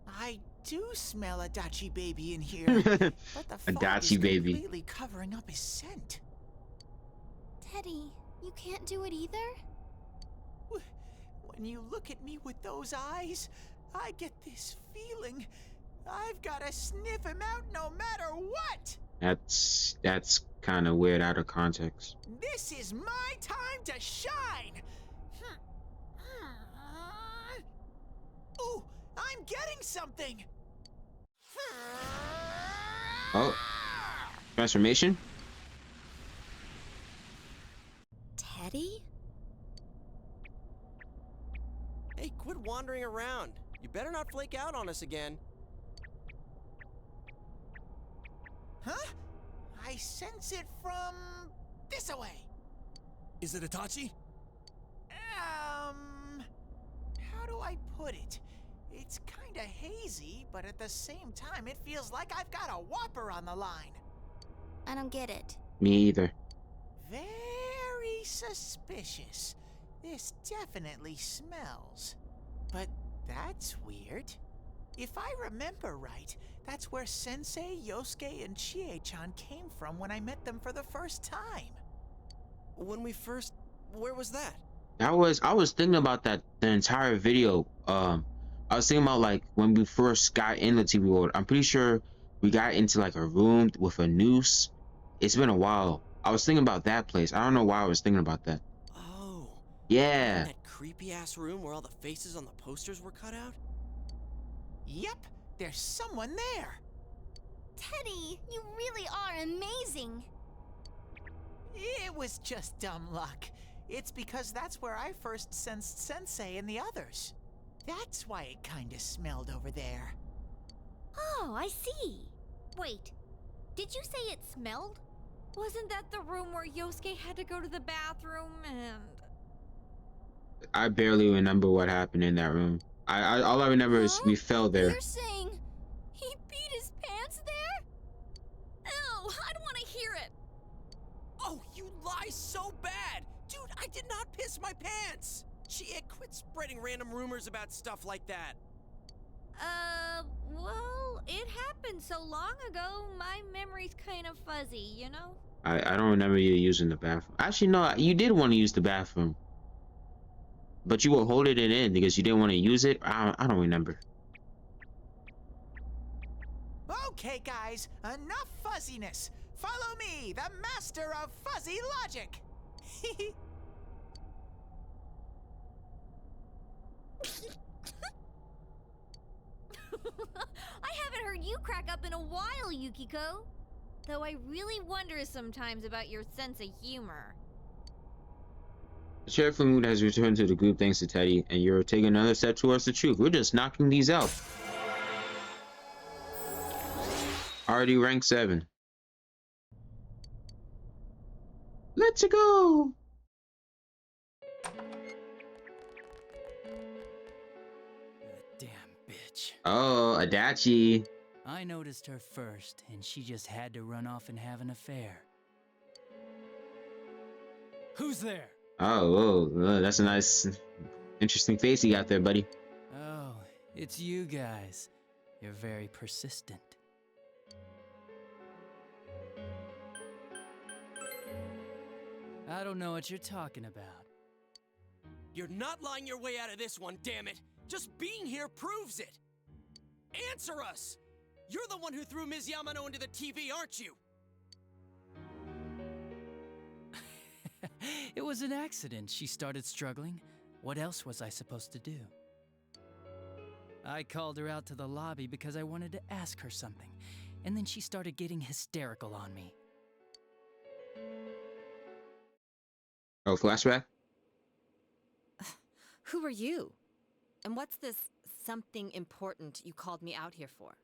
[SPEAKER 17] I do smell a Dachi baby in here, but the fog is completely covering up his scent.
[SPEAKER 6] Teddy, you can't do it either?
[SPEAKER 17] When you look at me with those eyes, I get this feeling I've got to sniff him out no matter what.
[SPEAKER 1] That's kind of weird out of context.
[SPEAKER 17] This is my time to shine. Ooh, I'm getting something.
[SPEAKER 1] Oh, transformation.
[SPEAKER 9] Teddy?
[SPEAKER 4] Hey, quit wandering around. You better not flake out on us again.
[SPEAKER 17] Huh? I sense it from this away.
[SPEAKER 13] Is it Itachi?
[SPEAKER 17] How do I put it? It's kinda hazy, but at the same time, it feels like I've got a whopper on the line.
[SPEAKER 6] I don't get it.
[SPEAKER 1] Me either.
[SPEAKER 17] Very suspicious. This definitely smells. But that's weird. If I remember right, that's where Sensei, Yosuke, and Chie-chan came from when I met them for the first time.
[SPEAKER 4] When we first... where was that?
[SPEAKER 1] I was thinking about that the entire video. I was thinking about like when we first got in the TV world. I'm pretty sure we got into like a room with a noose. It's been a while. I was thinking about that place. I don't know why I was thinking about that.
[SPEAKER 4] Oh.
[SPEAKER 1] Yeah.
[SPEAKER 4] That creepy ass room where all the faces on the posters were cut out?
[SPEAKER 17] Yep, there's someone there.
[SPEAKER 6] Teddy, you really are amazing.
[SPEAKER 17] It was just dumb luck. It's because that's where I first sensed Sensei and the others. That's why it kinda smelled over there.
[SPEAKER 7] Oh, I see. Wait, did you say it smelled? Wasn't that the room where Yosuke had to go to the bathroom and...
[SPEAKER 1] I barely remember what happened in that room. All I remember is we fell there.
[SPEAKER 6] You're saying he beat his pants there? Ew, I don't want to hear it.
[SPEAKER 4] Oh, you lie so bad! Dude, I did not piss my pants! Quit spreading random rumors about stuff like that.
[SPEAKER 7] Well, it happened so long ago, my memory's kind of fuzzy, you know?
[SPEAKER 1] I don't remember you using the bathroom. Actually, no, you did want to use the bathroom. But you were holding it in because you didn't want to use it? I don't remember.
[SPEAKER 17] Okay, guys, enough fuzziness. Follow me, the master of fuzzy logic.
[SPEAKER 7] I haven't heard you crack up in a while, Yukiko. Though I really wonder sometimes about your sense of humor.
[SPEAKER 1] The cheerful mood has returned to the group thanks to Teddy, and you're taking another step towards the truth. We're just knocking these out. Already rank 7. Let's go!
[SPEAKER 14] Damn bitch.
[SPEAKER 1] Oh, Adachi.
[SPEAKER 14] I noticed her first, and she just had to run off and have an affair. Who's there?
[SPEAKER 1] Oh, whoa, that's a nice, interesting face you got there, buddy.
[SPEAKER 14] Oh, it's you guys. You're very persistent. I don't know what you're talking about.
[SPEAKER 4] You're not lying your way out of this one, damn it! Just being here proves it! Answer us! You're the one who threw Ms. Yamano into the TV, aren't you?
[SPEAKER 14] It was an accident. She started struggling. What else was I supposed to do? I called her out to the lobby because I wanted to ask her something, and then she started getting hysterical on me.
[SPEAKER 1] Oh, flashback?
[SPEAKER 19] Who are you? And what's this something important you called me out here for?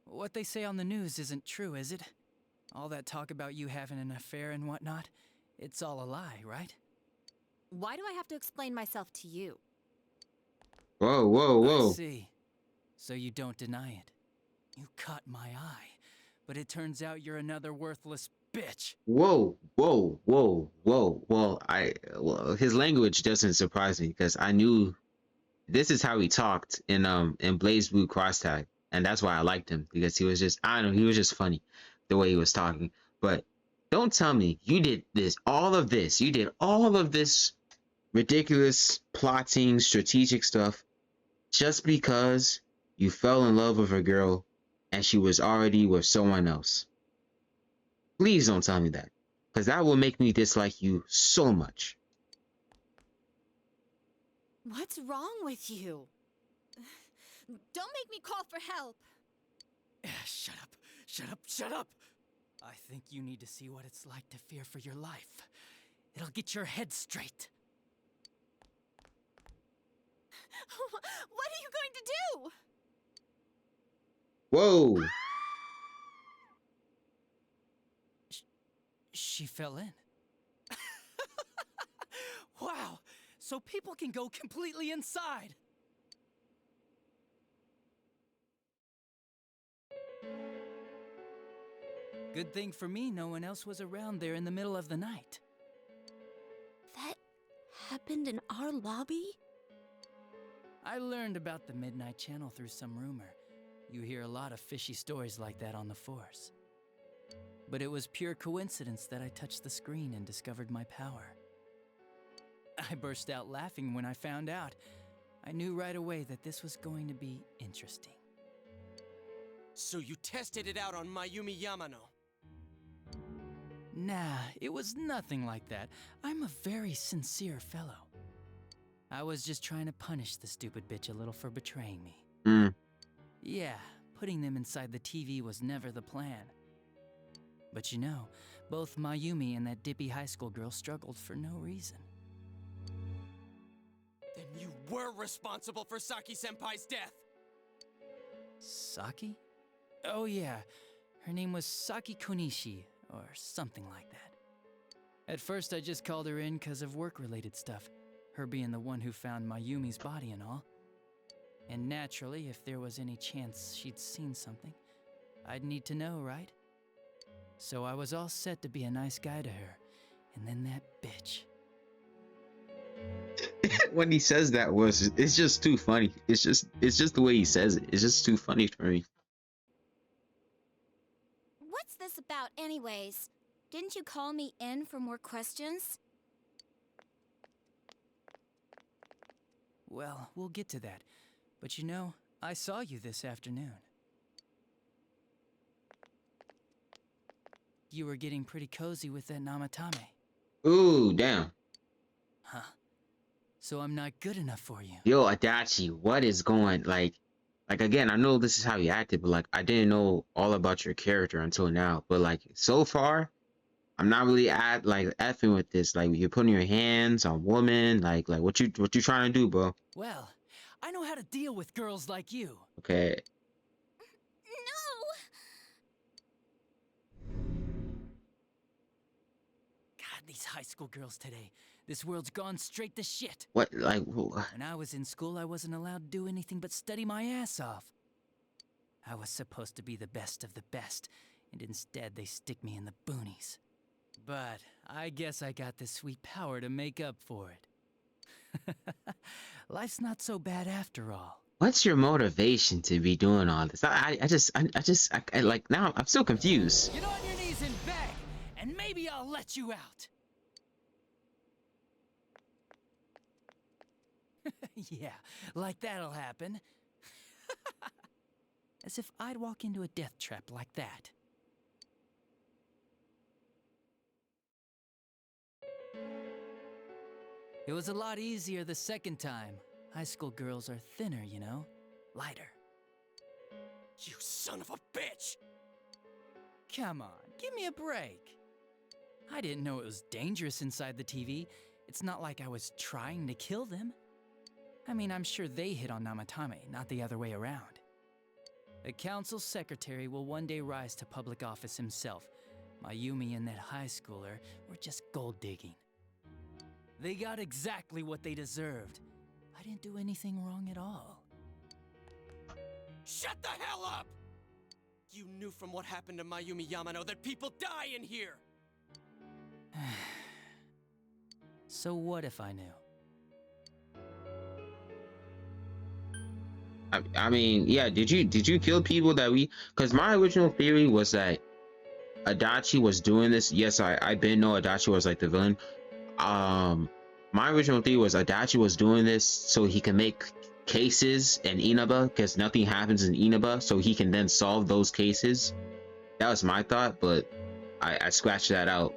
[SPEAKER 14] What they say on the news isn't true, is it? All that talk about you having an affair and whatnot, it's all a lie, right?
[SPEAKER 19] Why do I have to explain myself to you?
[SPEAKER 1] Whoa, whoa, whoa.
[SPEAKER 14] I see. So you don't deny it. You caught my eye, but it turns out you're another worthless bitch.
[SPEAKER 1] Whoa, whoa, whoa, whoa. Well, his language doesn't surprise me because I knew this is how he talked in Blaze Blue Cross Tag, and that's why I liked him because he was just, I don't know, he was just funny the way he was talking. But don't tell me you did all of this ridiculous plotting, strategic stuff just because you fell in love with a girl and she was already with someone else. Please don't tell me that, because that will make me dislike you so much.
[SPEAKER 19] What's wrong with you? Don't make me call for help.
[SPEAKER 14] Shut up, shut up, shut up! I think you need to see what it's like to fear for your life. It'll get your head straight.
[SPEAKER 19] What are you going to do?
[SPEAKER 1] Whoa!
[SPEAKER 14] She fell in. Wow! So people can go completely inside! Good thing for me, no one else was around there in the middle of the night.
[SPEAKER 9] That happened in our lobby?
[SPEAKER 14] I learned about the Midnight Channel through some rumor. You hear a lot of fishy stories like that on the Force. But it was pure coincidence that I touched the screen and discovered my power. I burst out laughing when I found out. I knew right away that this was going to be interesting.
[SPEAKER 4] So you tested it out on Mayumi Yamano?
[SPEAKER 14] Nah, it was nothing like that. I'm a very sincere fellow. I was just trying to punish the stupid bitch a little for betraying me. Yeah, putting them inside the TV was never the plan. But you know, both Mayumi and that dippy high school girl struggled for no reason.
[SPEAKER 4] Then you were responsible for Saki-senpai's death!
[SPEAKER 14] Saki? Oh yeah, her name was Saki Konishi, or something like that. At first I just called her in because of work-related stuff, her being the one who found Mayumi's body and all. And naturally, if there was any chance she'd seen something, I'd need to know, right? So I was all set to be a nice guy to her, and then that bitch.
[SPEAKER 1] When he says that it's just too funny. It's just the way he says it. It's just too funny for me.
[SPEAKER 6] What's this about anyways? Didn't you call me in for more questions?
[SPEAKER 14] Well, we'll get to that. But you know, I saw you this afternoon. You were getting pretty cozy with that Namatame.
[SPEAKER 1] Ooh, damn.
[SPEAKER 14] Huh. So I'm not good enough for you.
[SPEAKER 1] Yo, Adachi, what is going, like again, I know this is how you acted, but like I didn't know all about your character until now. But like so far, I'm not really effing with this. Like you're putting your hands on women, like what you trying to do, bro?
[SPEAKER 14] Well, I know how to deal with girls like you.
[SPEAKER 1] Okay.
[SPEAKER 14] God, these high school girls today, This world's gone straight to shit.
[SPEAKER 1] What, like,
[SPEAKER 14] When I was in school, I wasn't allowed to do anything but study my ass off. I was supposed to be the best of the best, and instead they stick me in the boonies. But I guess I got the sweet power to make up for it. Life's not so bad after all.
[SPEAKER 1] what's your motivation to be doing all this? I like, now I'm so confused.
[SPEAKER 14] Get on your knees and beg, and maybe I'll let you out. Yeah, like that'll happen. As if I'd walk into a death trap like that. It was a lot easier the second time. High school girls are thinner, you know? Lighter.
[SPEAKER 4] You son of a bitch!
[SPEAKER 14] Come on, give me a break. I didn't know it was dangerous inside the TV. It's not like I was trying to kill them. I mean, I'm sure they hit on Namatame, not the other way around. The council secretary will one day rise to public office himself. Mayumi and that high schooler were just gold digging. They got exactly what they deserved. I didn't do anything wrong at all.
[SPEAKER 4] Shut the hell up! You knew from what happened to Mayumi Yamano that people die in here!
[SPEAKER 14] So what if I knew?
[SPEAKER 1] I mean, yeah, did you kill people that we, because my original theory was that Adachi was doing this. Yes, I didn't know Adachi was like the villain. My original theory was Adachi was doing this so he can make cases in Inaba, because nothing happens in Inaba, so he can then solve those cases. That was my thought, but I scratched that out.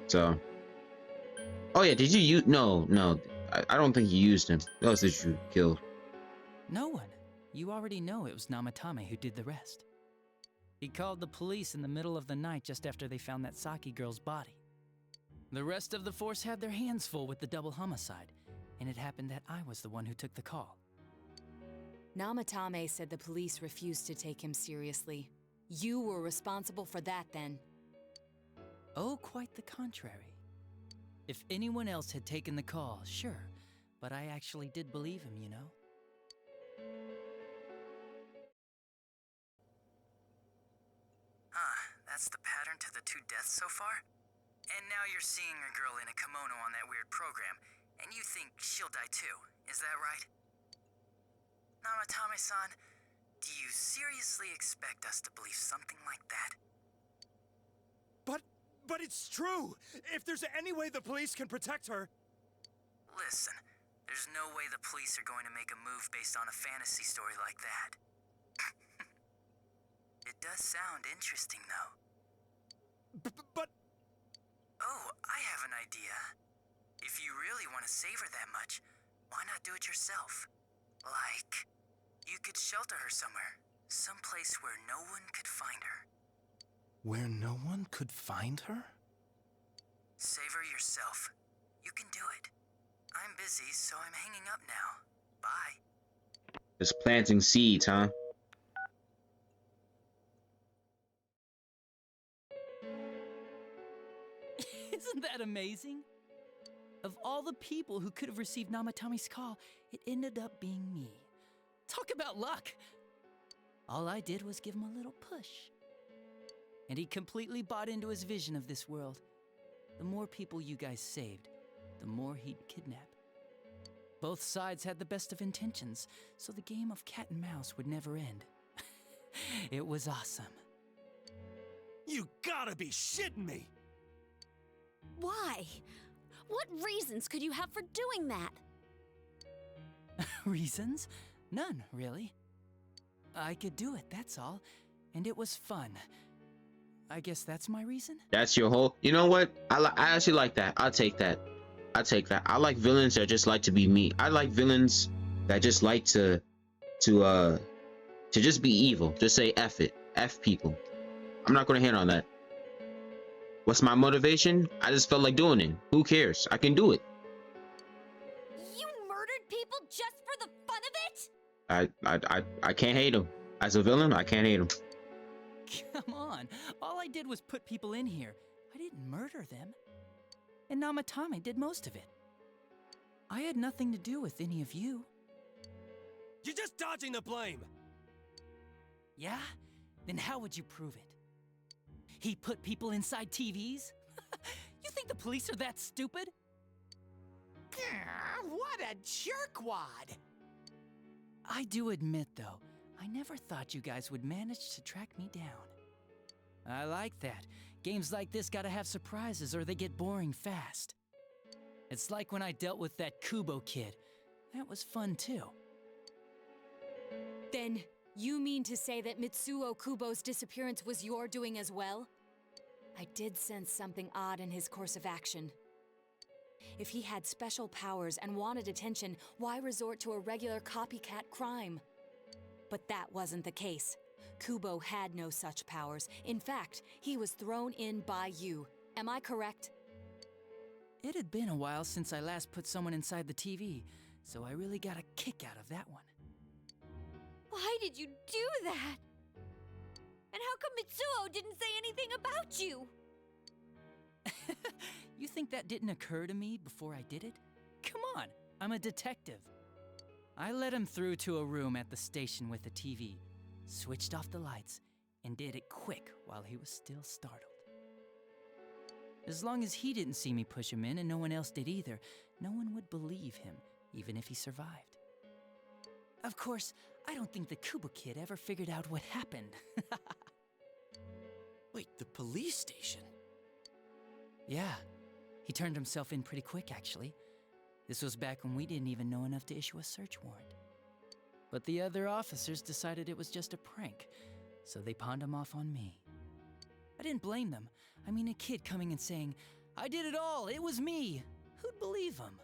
[SPEAKER 1] So, oh yeah, did you use? No, I don't think you used him. Who else did you kill?
[SPEAKER 14] No one. You already know it was Namatame who did the rest. He called the police in the middle of the night just after they found that Saki girl's body. The rest of the force had their hands full with the double homicide, and it happened that I was the one who took the call.
[SPEAKER 11] Namatame said the police refused to take him seriously. You were responsible for that then.
[SPEAKER 14] Oh, quite the contrary. If anyone else had taken the call, sure, but I actually did believe him, you know?
[SPEAKER 20] That's the pattern to the 2 deaths so far? And now you're seeing a girl in a kimono on that weird program, and you think she'll die too, is that right? Namatame-san, do you seriously expect us to believe something like that?
[SPEAKER 12] But it's true! If there's any way the police can protect her...
[SPEAKER 20] Listen, there's no way the police are going to make a move based on a fantasy story like that. It does sound interesting, though.
[SPEAKER 12] But...
[SPEAKER 20] Oh, I have an idea. If you really want to save her that much, why not do it yourself? Like, you could shelter her somewhere. Someplace where no one could find her.
[SPEAKER 12] Where no one could find her?
[SPEAKER 20] Save her yourself. You can do it. I'm busy, so I'm hanging up now. Bye.
[SPEAKER 1] Just planting seeds, huh?
[SPEAKER 14] Isn't that amazing? Of all the people who could have received Namatame's call, it ended up being me. Talk about luck! All I did was give him a little push. And he completely bought into his vision of this world. The more people you guys saved, the more he'd kidnap. Both sides had the best of intentions, so the game of cat and mouse would never end. It was awesome.
[SPEAKER 12] You gotta be shitting me!
[SPEAKER 9] Why? What reasons could you have for doing that?
[SPEAKER 14] Reasons? None, really. I could do it, that's all. And it was fun. I guess that's my reason?
[SPEAKER 1] That's your whole... You know what? I actually like that. I'll take that. I like villains that just like to be me. I like villains that just like to just be evil. Just say F it. F people. I'm not gonna hit on that. What's my motivation? I just felt like doing it. Who cares? I can do it.
[SPEAKER 9] You murdered people just for the fun of it?
[SPEAKER 1] I can't hate him. As a villain, I can't hate him.
[SPEAKER 14] Come on. All I did was put people in here. I didn't murder them. and Namatame did most of it. I had nothing to do with any of you.
[SPEAKER 13] You're just dodging the blame!
[SPEAKER 14] Yeah? Then how would you prove it? He put people inside TVs? You think the police are that stupid?
[SPEAKER 17] What a jerkwad!
[SPEAKER 14] I do admit, though, I never thought you guys would manage to track me down. I like that. Games like this gotta have surprises or they get boring fast. It's like when I dealt with that Kubo kid. That was fun, too.
[SPEAKER 11] Then, you mean to say that Mitsuo Kubo's disappearance was your doing as well? I did sense something odd in his course of action. If he had special powers and wanted attention, why resort to a regular copycat crime? But that wasn't the case. Kubo had no such powers. In fact, he was thrown in by you. Am I correct?
[SPEAKER 14] It had been a while since I last put someone inside the TV, so I really got a kick out of that one.
[SPEAKER 7] Why did you do that? And how come Mitsuo didn't say anything about you?
[SPEAKER 14] You think that didn't occur to me before I did it? Come on, I'm a detective. I led him through to a room at the station with a TV, switched off the lights, and did it quick while he was still startled. As long as he didn't see me push him in and no one else did either, no one would believe him, even if he survived. Of course, I don't think the Kubo kid ever figured out what happened.
[SPEAKER 4] Wait, the police station?
[SPEAKER 14] Yeah, he turned himself in pretty quick, actually. This was back when we didn't even know enough to issue a search warrant. But the other officers decided it was just a prank, so they pawned him off on me. I didn't blame them. I mean, a kid coming and saying, "I did it all, it was me." Who'd believe him?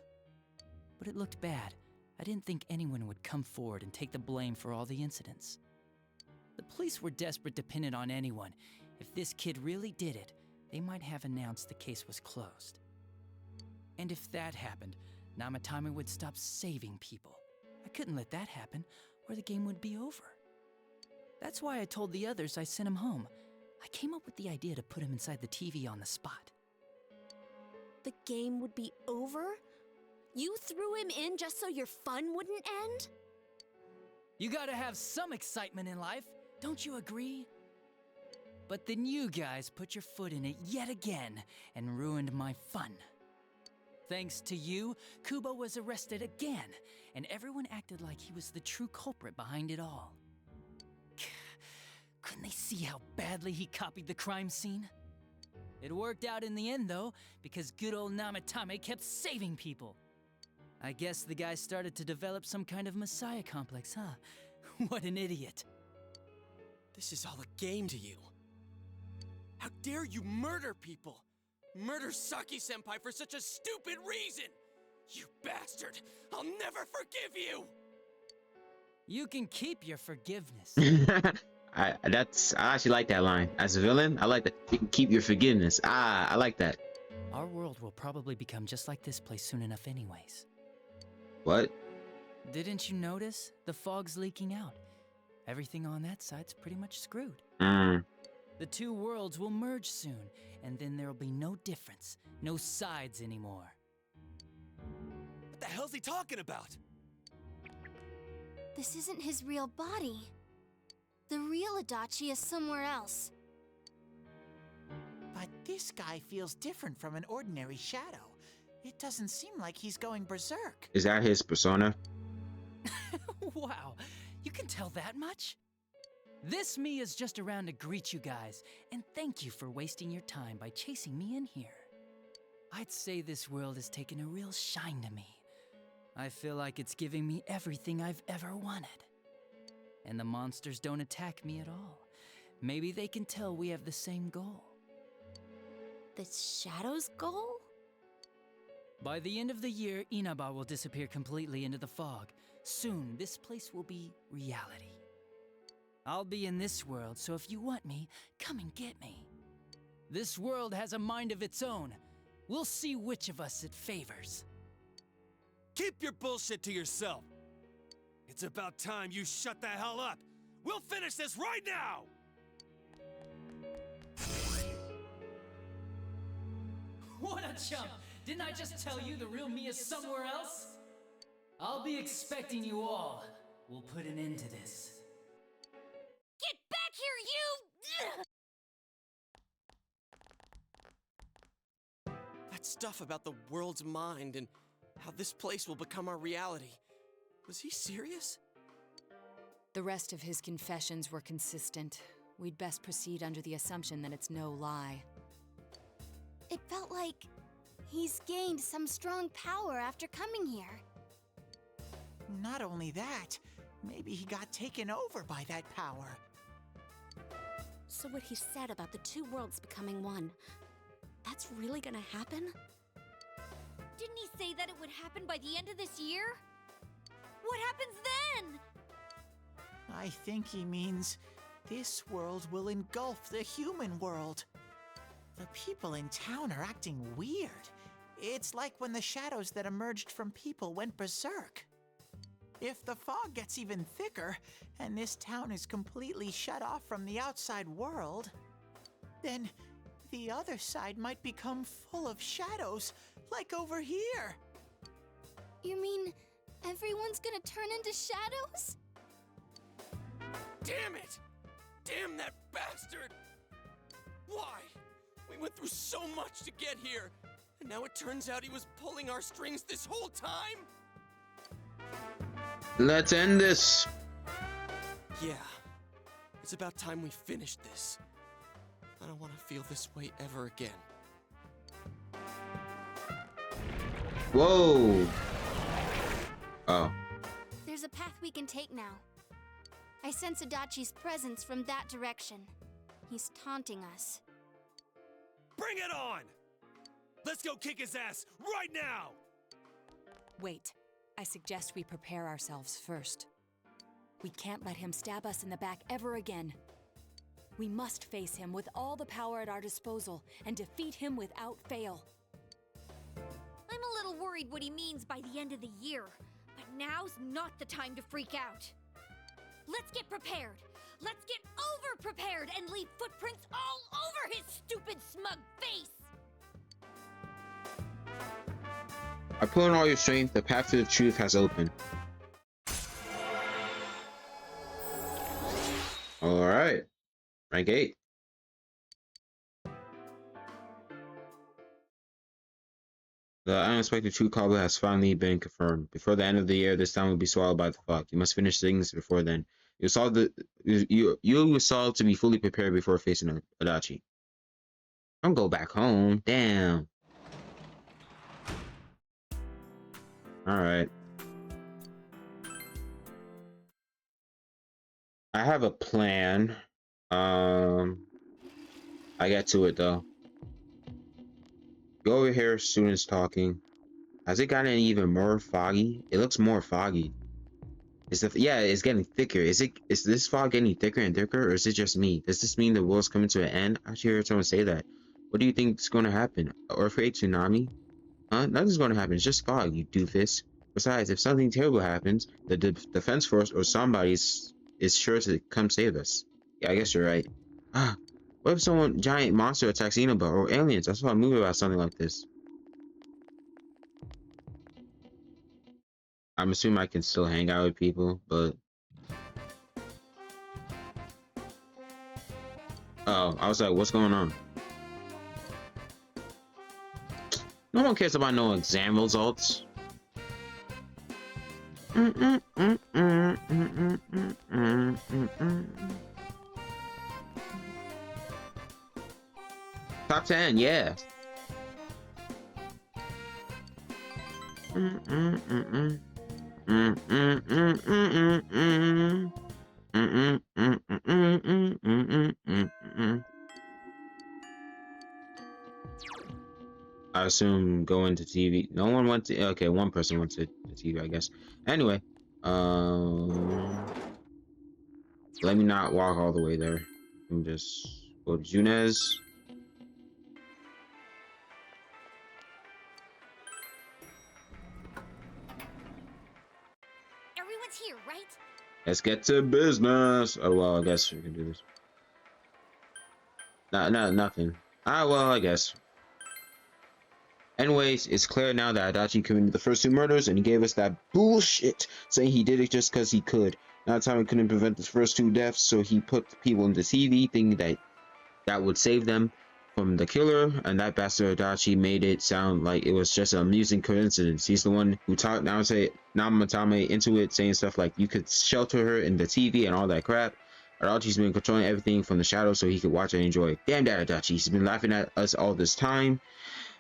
[SPEAKER 14] But it looked bad. I didn't think anyone would come forward and take the blame for all the incidents. The police were desperate to pin it on anyone. If this kid really did it, they might have announced the case was closed. And if that happened, Namatame would stop saving people. I couldn't let that happen, or the game would be over. That's why I told the others I sent him home. I came up with the idea to put him inside the TV on the spot.
[SPEAKER 9] The game would be over? You threw him in just so your fun wouldn't end?
[SPEAKER 14] You gotta have some excitement in life, don't you agree? But then you guys put your foot in it yet again and ruined my fun. Thanks to you, Kubo was arrested again, and everyone acted like he was the true culprit behind it all. Couldn't they see how badly he copied the crime scene? It worked out in the end, though, because good old Namatame kept saving people. I guess the guy started to develop some kind of messiah complex, huh? What an idiot.
[SPEAKER 4] This is all a game to you. How dare you murder people? Murder Saki-senpai for such a stupid reason! You bastard! I'll never forgive you!
[SPEAKER 14] You can keep your forgiveness.
[SPEAKER 1] I actually like that line. As a villain, I like that. You can keep your forgiveness. I like that.
[SPEAKER 14] Our world will probably become just like this place soon enough anyways.
[SPEAKER 1] What?
[SPEAKER 14] Didn't you notice? The fog's leaking out. Everything on that side's pretty much screwed. The two worlds will merge soon, and then there'll be no difference, no sides anymore.
[SPEAKER 13] What the hell's he talking about?
[SPEAKER 6] This isn't his real body. The real Adachi is somewhere else.
[SPEAKER 17] But this guy feels different from an ordinary shadow. It doesn't seem like he's going berserk.
[SPEAKER 1] Is that his persona?
[SPEAKER 14] Wow, you can tell that much? This me is just around to greet you guys, and thank you for wasting your time by chasing me in here. I'd say this world has taken a real shine to me. I feel like it's giving me everything I've ever wanted. And the monsters don't attack me at all. Maybe they can tell we have the same goal.
[SPEAKER 9] The Shadow's goal?
[SPEAKER 14] By the end of the year, Inaba will disappear completely into the fog. Soon, this place will be reality. I'll be in this world, so if you want me, come and get me. This world has a mind of its own. We'll see which of us it favors.
[SPEAKER 13] Keep your bullshit to yourself. It's about time you shut the hell up. We'll finish this right now!
[SPEAKER 14] What a chump!
[SPEAKER 21] Didn't I just tell you the real me is somewhere else? I'll be expecting you all. We'll put an end to this.
[SPEAKER 7] Get back here, you!
[SPEAKER 4] That stuff about the world's mind and how this place will become our reality. Was he serious?
[SPEAKER 11] The rest of his confessions were consistent. We'd best proceed under the assumption that it's no lie.
[SPEAKER 6] It felt like he's gained some strong power after coming here.
[SPEAKER 17] Not only that, maybe he got taken over by that power.
[SPEAKER 9] So what he said about the two worlds becoming one, that's really gonna happen?
[SPEAKER 7] Didn't he say that it would happen by the end of this year? What happens then?
[SPEAKER 17] I think he means this world will engulf the human world. The people in town are acting weird. It's like when the shadows that emerged from people went berserk. If the fog gets even thicker, and this town is completely shut off from the outside world, then the other side might become full of shadows, like over here.
[SPEAKER 6] You mean everyone's gonna turn into shadows?
[SPEAKER 4] Damn it! Damn that bastard! Why? We went through so much to get here, and now it turns out he was pulling our strings this whole time?
[SPEAKER 1] Let's end this.
[SPEAKER 4] Yeah. It's about time we finished this. I don't want to feel this way ever again.
[SPEAKER 1] Whoa. Oh.
[SPEAKER 6] There's a path we can take now. I sense Adachi's presence from that direction. He's taunting us.
[SPEAKER 13] Bring it on! Let's go kick his ass right now!
[SPEAKER 11] Wait. I suggest we prepare ourselves first. We can't let him stab us in the back ever again. We must face him with all the power at our disposal and defeat him without fail.
[SPEAKER 7] I'm a little worried what he means by the end of the year, but now's not the time to freak out. Let's get prepared. Let's get over-prepared and leave footprints all over his stupid, smug face!
[SPEAKER 1] I pull in all your strength, the path to the truth has opened. Alright. Rank 8. The unexpected true callback has finally been confirmed. Before the end of the year, this town will be swallowed by the fog. You must finish things before then. You will solve to be fully prepared before facing Adachi. Don't go back home. Damn. Alright. I have a plan. I get to it though. Go over here, students talking. Has it gotten even more foggy? It looks more foggy. Yeah, it's getting thicker. Is this fog getting thicker and thicker, or is it just me? Does this mean the world's coming to an end? I actually heard someone say that. What do you think is going to happen? Earthquake, tsunami? Huh? Nothing's going to happen. It's just fog, you doofus. Besides, if something terrible happens, the defense force or somebody is sure to come save us. Yeah, I guess you're right. What if someone giant monster attacks Inoba or aliens? I saw a movie about something like this. I'm assuming I can still hang out with people, but... Oh, I was like, what's going on? No one cares about no exam results. Top 10, yeah. I assume go into TV. No one went to. Okay, one person went to the TV, I guess. Anyway, let me not walk all the way there. Let me just go to Junes.
[SPEAKER 7] Everyone's here, right?
[SPEAKER 1] Let's get to business. Oh well, I guess we can do this. No, nothing. Well, I guess. Anyways, it's clear now that Adachi committed the first 2 murders, and he gave us that bullshit saying he did it just because he could. Nanatame couldn't prevent the first 2 deaths, so he put people in the TV thinking that would save them from the killer, and that bastard Adachi made it sound like it was just an amusing coincidence. He's the one who talked Namatame into it, saying stuff like you could shelter her in the TV and all that crap. Adachi's been controlling everything from the shadows so he could watch and enjoy. Damn that Adachi, he's been laughing at us all this time.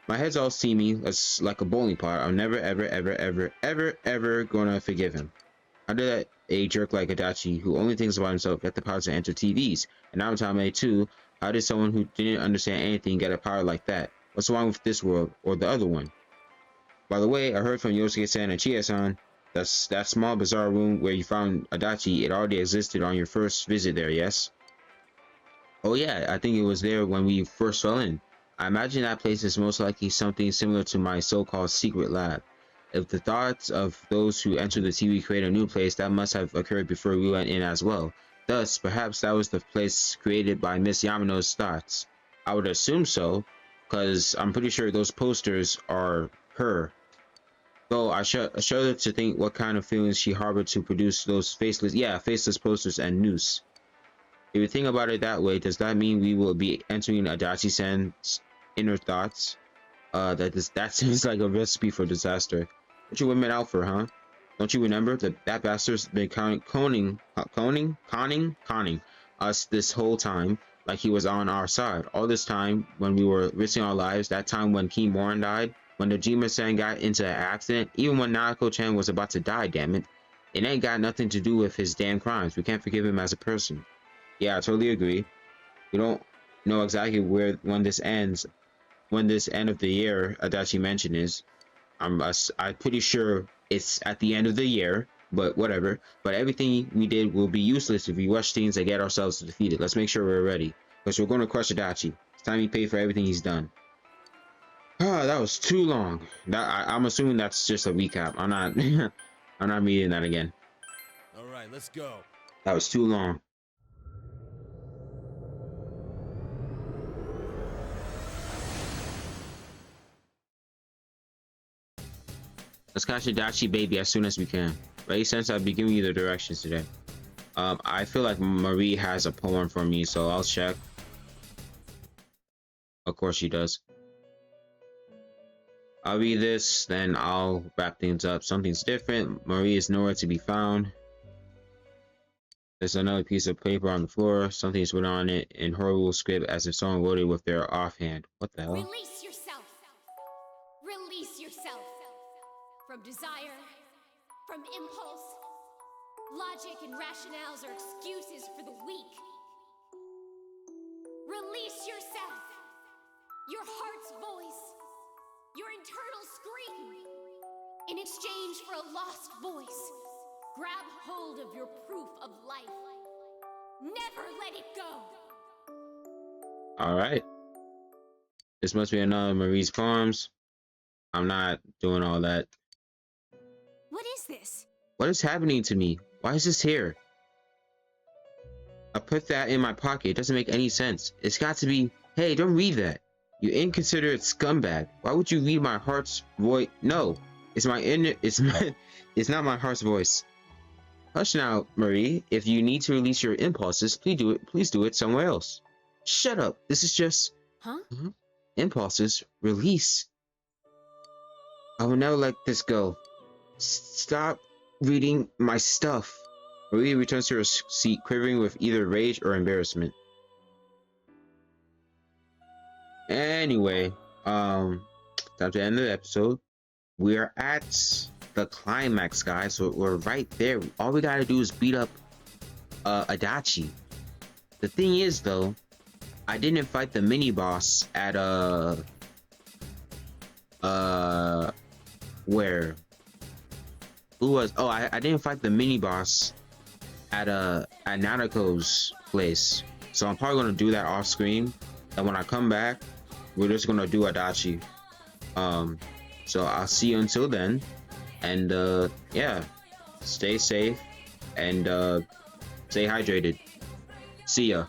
[SPEAKER 1] My head's all steamy, it's like a bowling pot. I'm never, ever gonna forgive him. How did that a jerk like Adachi, who only thinks about himself, get the power to enter TVs? And Namatame too, how did someone who didn't understand anything get a power like that? What's wrong with this world, or the other one? By the way, I heard from Yosuke-san and Chie-san, that small bizarre room where you found Adachi, it already existed on your first visit there, yes? Oh yeah, I think it was there when we first fell in. I imagine that place is most likely something similar to my so-called secret lab. If the thoughts of those who entered the TV create a new place, that must have occurred before we went in as well. Thus, perhaps that was the place created by Miss Yamano's thoughts. I would assume so, because I'm pretty sure those posters are her. Though I shudder to think what kind of feelings she harbored to produce those faceless posters and noose. If you think about it that way, does that mean we will be entering Adachi-san's inner thoughts? That seems like a recipe for disaster. What you women out for, huh? Don't you remember that bastard's been conning us this whole time, like he was on our side. All this time, when we were risking our lives, that time when King Morin died, when Dojima-san got into an accident, even when Nanako-chan was about to die, damn it. It ain't got nothing to do with his damn crimes. We can't forgive him as a person. Yeah, I totally agree. We don't know exactly when this end of the year Adachi mentioned is. I'm pretty sure it's at the end of the year, but whatever. But everything we did will be useless if we rush things and get ourselves defeated. Let's make sure we're ready, because we're going to crush Adachi. It's time he paid for everything he's done. Ah, that was too long. I'm assuming that's just a recap. I'm not reading that again.
[SPEAKER 13] All right, let's go.
[SPEAKER 1] That was too long. Let's catch Adachi baby as soon as we can. Right, since I'll be giving you the directions today. I feel like Marie has a poem for me, so I'll check. Of course she does. I'll read this, then I'll wrap things up. Something's different. Marie is nowhere to be found. There's another piece of paper on the floor. Something's written on it in horrible script as if someone wrote it with their offhand. What the hell?
[SPEAKER 3] Release yourself. Release yourself. From desire, from impulse. Logic and rationales are excuses for the weak. Release yourself. Your heart's voice. Your internal scream. In exchange for a lost voice, grab hold of your proof of life. Never let it go.
[SPEAKER 1] Alright. This must be another Marie's poems. I'm not doing all that.
[SPEAKER 3] What is this?
[SPEAKER 1] What is happening to me? Why is this here? I put that in my pocket. It doesn't make any sense. It's got to be... Hey, don't read that. You inconsiderate scumbag. Why would you read my heart's voice? No. It's not my heart's voice. Hush now, Marie. If you need to release your impulses, please do it somewhere else. Shut up. This is just...
[SPEAKER 3] Huh?
[SPEAKER 1] Impulses. Release. I will never let this go. Stop reading my stuff. Marie returns to her seat, quivering with either rage or embarrassment. Anyway, time to end the episode. We are at the climax, guys. So we're right there. All we gotta do is beat up Adachi. The thing is, though, I didn't fight the mini boss at where? Who was? Oh, I didn't fight the mini boss at Nanako's place. So I'm probably gonna do that off screen. And when I come back, we're just gonna do Adachi. So I'll see you until then. And yeah, stay safe and stay hydrated. See ya.